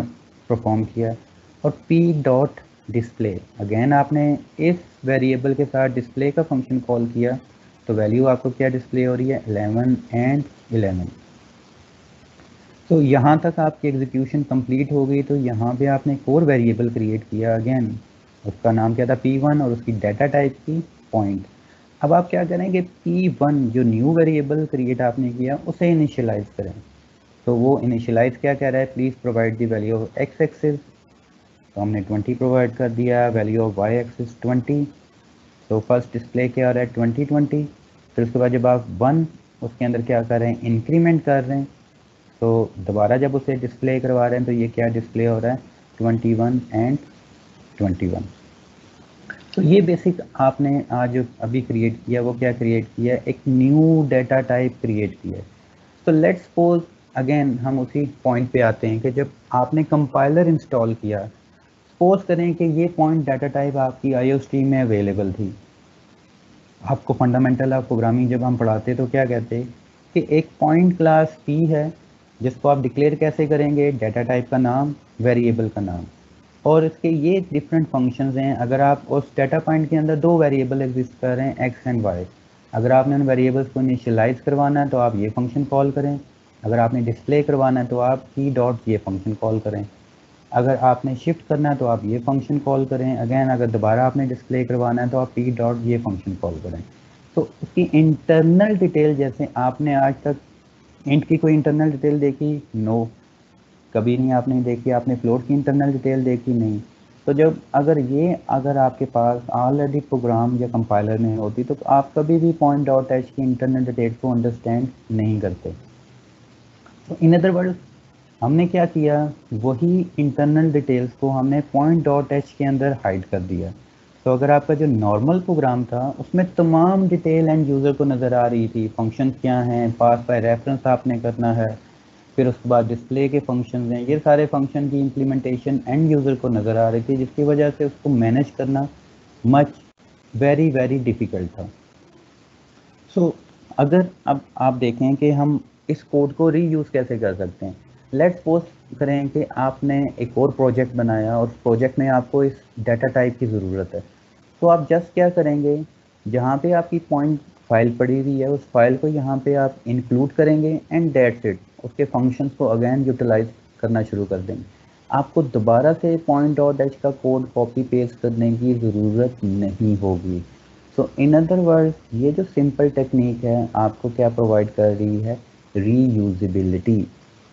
परफॉर्म किया। और पी डॉट डिस्प्ले, अगेन आपने इस वेरिएबल के साथ डिस्प्ले का फंक्शन कॉल किया, तो वैल्यू आपको क्या डिस्प्ले हो रही है, 11 एंड 11। तो यहाँ तक आपकी एग्जीक्यूशन कंप्लीट हो गई। तो यहाँ पे आपने एक और वेरिएबल क्रिएट किया, अगेन उसका नाम क्या था, P1, और उसकी डाटा टाइप की पॉइंट। अब आप क्या करेंगे, P1 जो न्यू वेरिएबल क्रिएट आपने किया उसे इनिशियलाइज करें। तो वो इनिशियलाइज क्या कह रहा है, please provide the value of x axis. तो हमने 20 प्रोवाइड कर दिया, वैल्यू ऑफ वाई एक्सिस 20। तो फर्स्ट डिस्प्ले क्या हो रहा है, 2020। फिर उसके बाद जब आप 1 उसके अंदर क्या कर रहे हैं, इंक्रीमेंट कर रहे हैं, तो दोबारा जब उसे डिस्प्ले करवा रहे हैं तो ये क्या डिस्प्ले हो रहा है, 21 एंड 21। तो ये बेसिक आपने आज जो अभी क्रिएट किया वो क्या क्रिएट किया, एक न्यू डाटा टाइप क्रिएट किया है। तो लेट्स सपोज अगेन हम उसी पॉइंट पे आते हैं कि जब आपने कंपाइलर इंस्टॉल किया, सपोज करें कि ये पॉइंट डाटा टाइप आपकी आईओस्ट्रीम में अवेलेबल थी। आपको फंडामेंटल ऑफ प्रोग्रामिंग जब हम पढ़ाते तो क्या कहते कि एक पॉइंट क्लास पी है जिसको आप डिक्लेयर कैसे करेंगे, डाटा टाइप का नाम, वेरिएबल का नाम, और इसके ये डिफरेंट फंक्शंस हैं। अगर आप उस डाटा पॉइंट के अंदर दो वेरिएबल एग्जिस्ट कर रहे हैं, एक्स एंड वाई, अगर आपने उन वेरिएबल्स को इनिशियलाइज करवाना है तो आप ये फंक्शन कॉल करें। अगर आपने डिस्प्ले करवाना है तो आप की डॉट ये फंक्शन कॉल करें। अगर आपने शिफ्ट करना है तो आप ये फंक्शन कॉल करें। अगेन अगर दोबारा आपने डिस्प्ले करवाना है तो आप पी डॉट ये फंक्शन कॉल करें। तो उसकी इंटरनल डिटेल, जैसे आपने आज तक इंट की कोई इंटरनल डिटेल देखी, नो, कभी नहीं आपने देखी। आपने फ्लोट की इंटरनल डिटेल देखी, नहीं। तो जब अगर आपके पास ऑलरेडी प्रोग्राम या कंपाइलर में होती तो आप कभी भी पॉइंट डॉट एच की इंटरनल डिटेल को अंडरस्टैंड नहीं करते। तो इन अदर वर्ड हमने क्या किया, वही इंटरनल डिटेल्स को हमने पॉइंट डॉट एच के अंदर हाइड कर दिया। तो अगर आपका जो नॉर्मल प्रोग्राम था उसमें तमाम डिटेल एंड यूज़र को नज़र आ रही थी, फंक्शन क्या हैं, पास बाय रेफरेंस आपने करना है, फिर उसके बाद डिस्प्ले के फंक्शन हैं, ये सारे फंक्शन की इम्प्लीमेंटेशन एंड यूज़र को नज़र आ रही थी, जिसकी वजह से उसको मैनेज करना मच वेरी वेरी डिफ़िकल्ट था। सो अगर अब आप देखें कि हम इस कोड को रीयूज़ कैसे कर सकते हैं। लेट्स सपोज करें कि आपने एक और प्रोजेक्ट बनाया और उस प्रोजेक्ट में आपको इस डाटा टाइप की ज़रूरत है। तो आप जस्ट क्या करेंगे, जहाँ पे आपकी पॉइंट फाइल पड़ी हुई है उस फाइल को यहाँ पे आप इंक्लूड करेंगे एंड दैट्स इट। उसके फंक्शंस को अगेन यूटिलाइज करना शुरू कर देंगे। आपको दोबारा से पॉइंट डॉट एच का कोड कॉपी पेस्ट करने की ज़रूरत नहीं होगी। सो इन अदर वर्ड ये जो सिंपल टेक्निक है आपको क्या प्रोवाइड कर रही है, रीयूजेबिलिटी,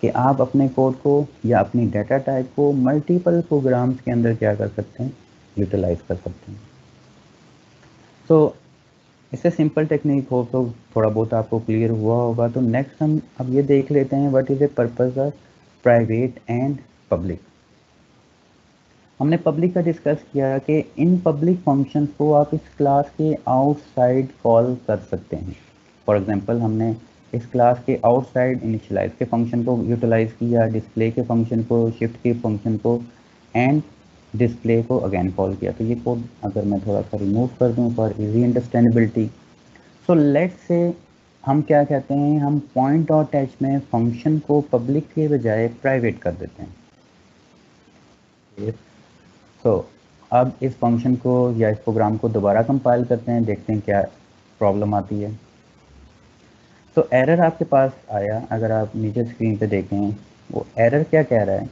कि आप अपने कोड को या अपनी डाटा टाइप को मल्टीपल प्रोग्राम्स के अंदर क्या कर सकते हैं, यूटिलाइज कर सकते हैं। सो इससे सिंपल टेक्निक हो तो थोड़ा बहुत आपको क्लियर हुआ होगा। तो नेक्स्ट हम अब ये देख लेते हैं what is a purpose of private and public. हमने पब्लिक का डिस्कस किया कि इन पब्लिक फंक्शंस को आप इस क्लास के आउटसाइड कॉल कर सकते हैं। फॉर एग्जांपल हमने इस क्लास के आउटसाइड इनिशियलाइज के फंक्शन को यूटिलाइज किया, डिस्प्ले के फंक्शन को, शिफ्ट के फंक्शन को एंड डिस्प्ले को अगेन कॉल किया। तो ये कोड अगर मैं थोड़ा सा रिमूव कर दूं for easy understandability, so let's say हम क्या कहते हैं, हम पॉइंट डॉट एच में फंक्शन को पब्लिक के बजाय प्राइवेट कर देते हैं। सो अब इस फंक्शन को या इस प्रोग्राम को दोबारा कंपाइल करते हैं, देखते हैं क्या प्रॉब्लम आती है। तो एरर आपके पास आया, अगर आप नीचे स्क्रीन पे देखें वो एरर क्या कह रहा है,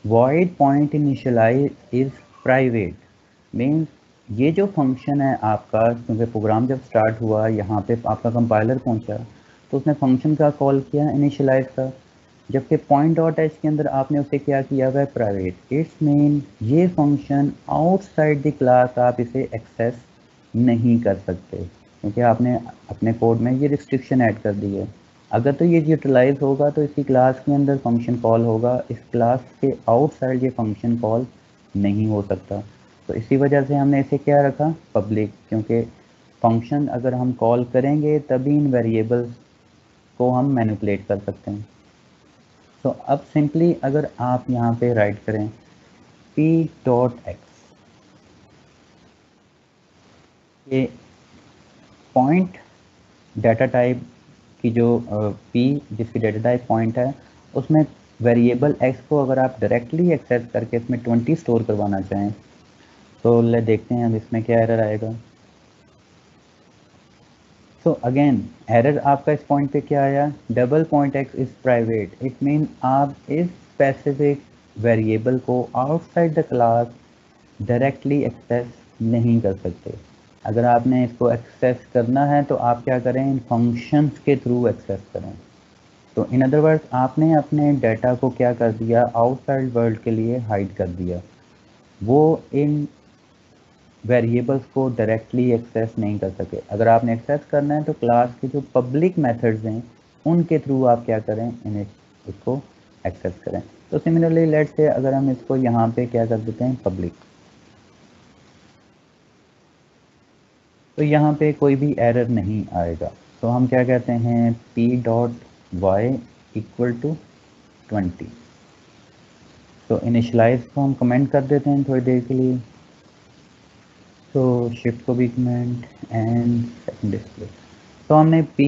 void point initialize is private, means ये जो फंक्शन है आपका, क्योंकि प्रोग्राम जब स्टार्ट हुआ यहाँ पे आपका कंपाइलर पहुँचा तो उसने फंक्शन का कॉल किया इनिशियलाइज का, जबकि पॉइंट डॉट एच के अंदर आपने उसे क्या किया हुआ है, प्राइवेट। इट्स मीन ये फंक्शन आउटसाइड द क्लास आप इसे एक्सेस नहीं कर सकते, क्योंकि आपने अपने कोड में ये रिस्ट्रिक्शन ऐड कर दी है। अगर तो ये यूटिलाइज होगा तो इसी क्लास के अंदर फंक्शन कॉल होगा, इस क्लास के आउटसाइड ये फंक्शन कॉल नहीं हो सकता। तो इसी वजह से हमने इसे क्या रखा, पब्लिक, क्योंकि फंक्शन अगर हम कॉल करेंगे तभी इन वेरिएबल्स को हम मैनिपुलेट कर सकते हैं। तो अब सिंपली अगर आप यहाँ पे राइट करें p.x, ये पॉइंट डाटा टाइप की जो p जिसकी डाटा टाइप पॉइंट है, उसमें वेरिएबल x को अगर आप डायरेक्टली एक्सेस करके इसमें 20 स्टोर करवाना चाहें तो ले देखते हैं अब इसमें क्या एरर आएगा। सो अगेन एरर आपका इस पॉइंट पे क्या आया, double point x is private, it mean आप इस स्पेसिफिक वेरिएबल को outside the class directly access नहीं कर सकते। अगर आपने इसको एक्सेस करना है तो आप क्या करें, इन फंक्शंस के थ्रू एक्सेस करें। तो इन अदर वर्ड्स आपने अपने डाटा को क्या कर दिया, आउटसाइड वर्ल्ड के लिए हाइड कर दिया, वो इन वेरिएबल्स को डायरेक्टली एक्सेस नहीं कर सके। अगर आपने एक्सेस करना है तो क्लास के जो पब्लिक मेथड्स हैं उनके थ्रू आप क्या करें, इन्हें इसको एक्सेस करें। तो सिमिलरली लेट्स से अगर हम इसको यहाँ पे क्या कर देते हैं, पब्लिक, तो यहाँ पे कोई भी एरर नहीं आएगा। तो हम क्या कहते हैं, p.y इक्वल टू 20। तो इनिशलाइज को हम कमेंट कर देते हैं थोड़ी देर के लिए, तो शिफ्ट को भी कमेंट एंड सेकंड डिस्प्ले। तो हमने p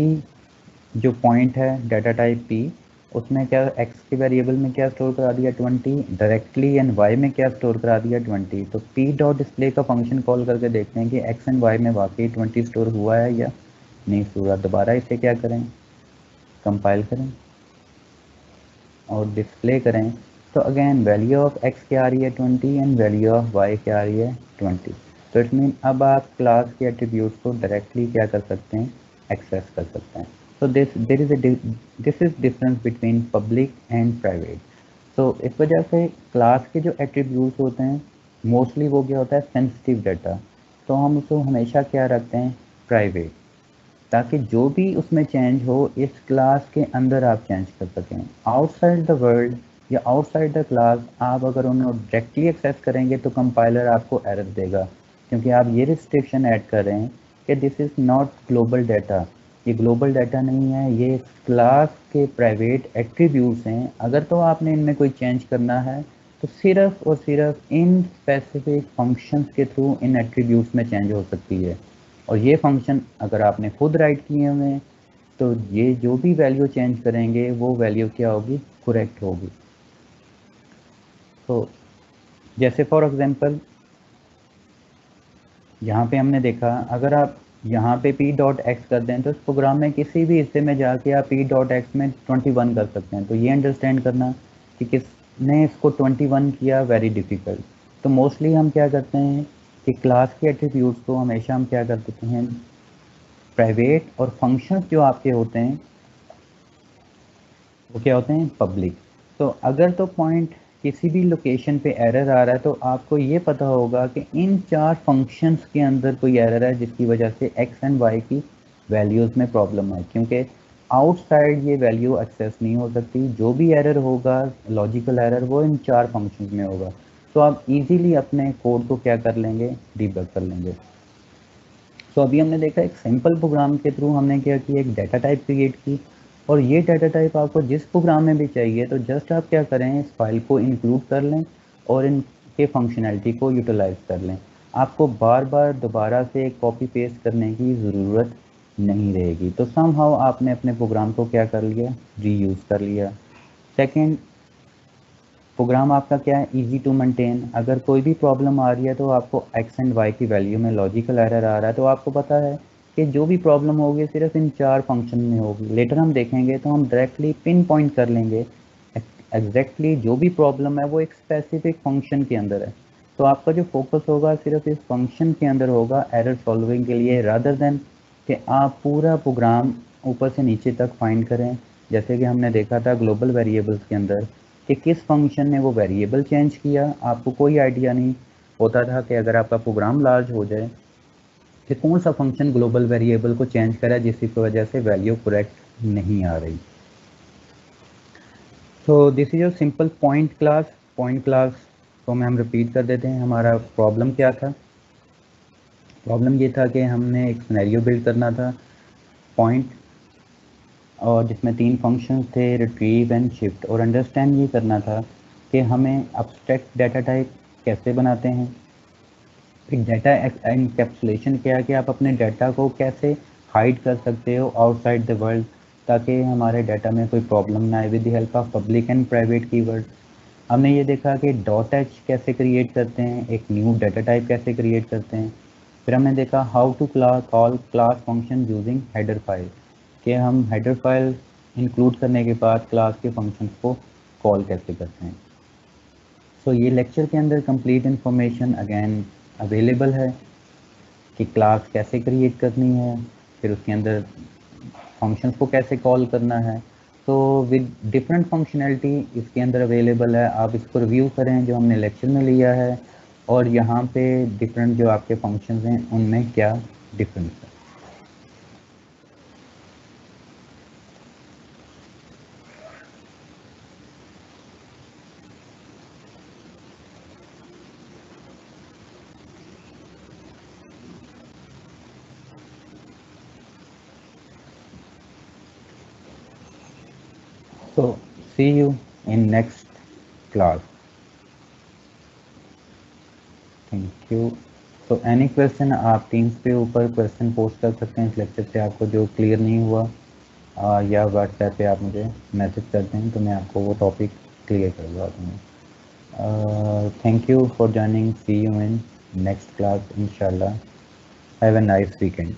जो पॉइंट है डाटा टाइप p, उसमें क्या x के वेरिएबल में क्या स्टोर करा दिया 20 डायरेक्टली, एंड y में क्या स्टोर करा दिया 20। तो p डॉट डिस्प्ले का फंक्शन कॉल करके देखते हैं कि x एंड y में वाकई 20 स्टोर हुआ है या नहीं हुआ। दोबारा इसे क्या करें, कंपाइल करें और डिस्प्ले करें। तो अगेन वैल्यू ऑफ x क्या आ रही है 20 एंड वैल्यू ऑफ y क्या आ रही है 20। तो इट मीन अब आप क्लास के एट्रीब्यूट को डायरेक्टली क्या कर सकते हैं, एक्सेस कर सकते हैं। So this is difference between public and private. So इस वजह से क्लास के जो एट्रीब्यूट्स होते हैं मोस्टली वो क्या होता है, सेंसिटिव डाटा, तो हम उसको हमेशा क्या रखते हैं, प्राइवेट, ताकि जो भी उसमें चेंज हो इस क्लास के अंदर आप चेंज कर सकें। आउटसाइड द वर्ल्ड या आउटसाइड द क्लास आप अगर उन्हें डायरेक्टली एक्सेस करेंगे तो कंपाइलर आपको एरर देगा, क्योंकि आप ये रिस्ट्रिक्शन ऐड कर रहे हैं कि this is not global data, ये ग्लोबल डाटा नहीं है, ये क्लास के प्राइवेट एट्रीब्यूट्स हैं। अगर तो आपने इनमें कोई चेंज करना है तो सिर्फ और सिर्फ इन स्पेसिफिक फंक्शंस के थ्रू इन एट्रीब्यूट्स में चेंज हो सकती है। और ये फंक्शन अगर आपने खुद राइट किए हुए हैं तो ये जो भी वैल्यू चेंज करेंगे वो वैल्यू क्या होगी, करेक्ट होगी। तो जैसे फॉर एग्जांपल यहाँ पे हमने देखा, अगर आप यहाँ पे p.x कर दें तो इस प्रोग्राम में किसी भी हिस्से में जाके आप p.x में 21 कर सकते हैं। तो ये अंडरस्टैंड करना कि किसने इसको 21 किया, वेरी डिफ़िकल्ट। तो मोस्टली हम क्या करते हैं कि क्लास के एट्रीब्यूट्स को हमेशा हम क्या कर देते हैं, प्राइवेट, और फंक्शंस जो आपके होते हैं वो क्या होते हैं, पब्लिक। तो अगर तो पॉइंट किसी भी लोकेशन पे एरर आ रहा है तो आपको ये पता होगा कि इन 4 फंक्शंस के अंदर कोई एरर है जिसकी वजह से x एंड y की वैल्यूज़ में प्रॉब्लम है, क्योंकि आउटसाइड ये वैल्यू एक्सेस नहीं हो सकती। जो भी एरर होगा, लॉजिकल एरर, वो इन 4 फंक्शंस में होगा। तो आप इजीली अपने कोड को क्या कर लेंगे, डीबग कर लेंगे। सो अभी हमने देखा एक सिंपल प्रोग्राम के थ्रू हमने क्या किया, एक डाटा टाइप क्रिएट की, और ये डाटा टाइप आपको जिस प्रोग्राम में भी चाहिए तो जस्ट आप क्या करें, इस फाइल को इंक्लूड कर लें और इनके फंक्शनैलिटी को यूटिलाइज कर लें। आपको बार बार दोबारा से कॉपी पेस्ट करने की ज़रूरत नहीं रहेगी। तो समहाउ आपने अपने प्रोग्राम को क्या कर लिया, रीयूज़ कर लिया। सेकेंड, प्रोग्राम आपका क्या है, इजी टू मेंटेन। अगर कोई भी प्रॉब्लम आ रही है तो आपको एक्स एंड वाई की वैल्यू में लॉजिकल एरर आ रहा है तो आपको पता है कि जो भी प्रॉब्लम होगी सिर्फ इन 4 फंक्शन में होगी। लेटर हम देखेंगे तो हम डायरेक्टली पिन पॉइंट कर लेंगे एग्जैक्टली जो भी प्रॉब्लम है वो एक स्पेसिफिक फंक्शन के अंदर है। तो आपका जो फोकस होगा सिर्फ इस फंक्शन के अंदर होगा एरर सॉल्विंग के लिए, रादर देन कि आप पूरा प्रोग्राम ऊपर से नीचे तक फाइंड करें। जैसे कि हमने देखा था ग्लोबल वेरिएबल्स के अंदर कि किस फंक्शन ने वो वेरिएबल चेंज किया, आपको कोई आइडिया नहीं होता था कि अगर आपका प्रोग्राम लार्ज हो जाए कि कौन सा फंक्शन ग्लोबल वेरिएबल को चेंज करा जिसकी वजह से वैल्यू करेक्ट नहीं आ रही। तो this is your simple point class. Point class को हम रिपीट कर देते हैं। हमारा प्रॉब्लम क्या था, प्रॉब्लम ये था कि हमने एक सिनेरियो बिल्ड करना था पॉइंट, और जिसमें 3 फंक्शंस थे, रिट्रीव एंड शिफ्ट, और अंडरस्टैंड ये करना था कि हमें अब्स्ट्रैक्ट डाटा टाइप कैसे बनाते हैं। एक डाटा एनकैप्सुलेशन क्या है कि आप अपने डाटा को कैसे हाइड कर सकते हो आउटसाइड द वर्ल्ड, ताकि हमारे डाटा में कोई प्रॉब्लम ना आए with the help of public and private keyword. हमने ये देखा कि डॉट एच कैसे क्रिएट करते हैं, एक न्यू डाटा टाइप कैसे क्रिएट करते हैं। फिर हमने देखा how to call class function using header file, कि हम हेडर फाइल इंक्लूड करने के बाद क्लास के फंक्शंस को कॉल कैसे करते हैं। सो ये लेक्चर के अंदर कंप्लीट इन्फॉर्मेशन अगेन अवेलेबल है कि क्लास कैसे क्रिएट करनी है, फिर उसके अंदर फंक्शंस को कैसे कॉल करना है। तो विद डिफरेंट फंक्शनैलिटी इसके अंदर अवेलेबल है। आप इसको रिव्यू करें जो हमने लेक्चर में लिया है, और यहाँ पे डिफरेंट जो आपके फंक्शंस हैं उनमें क्या डिफरेंस है। So see you in next class. Thank you. तो एनी क्वेश्चन आप टीम्स पे ऊपर क्वेश्चन पोस्ट कर सकते हैं इस लेक्चर से, आपको जो क्लियर नहीं हुआ, या व्हाट्सएप पे आप मुझे मैसेज करते हैं तो मैं आपको वो टॉपिक क्लियर करवा दूँगा। Thank you for joining, see you in next class इंशाल्लाह। Have a nice weekend.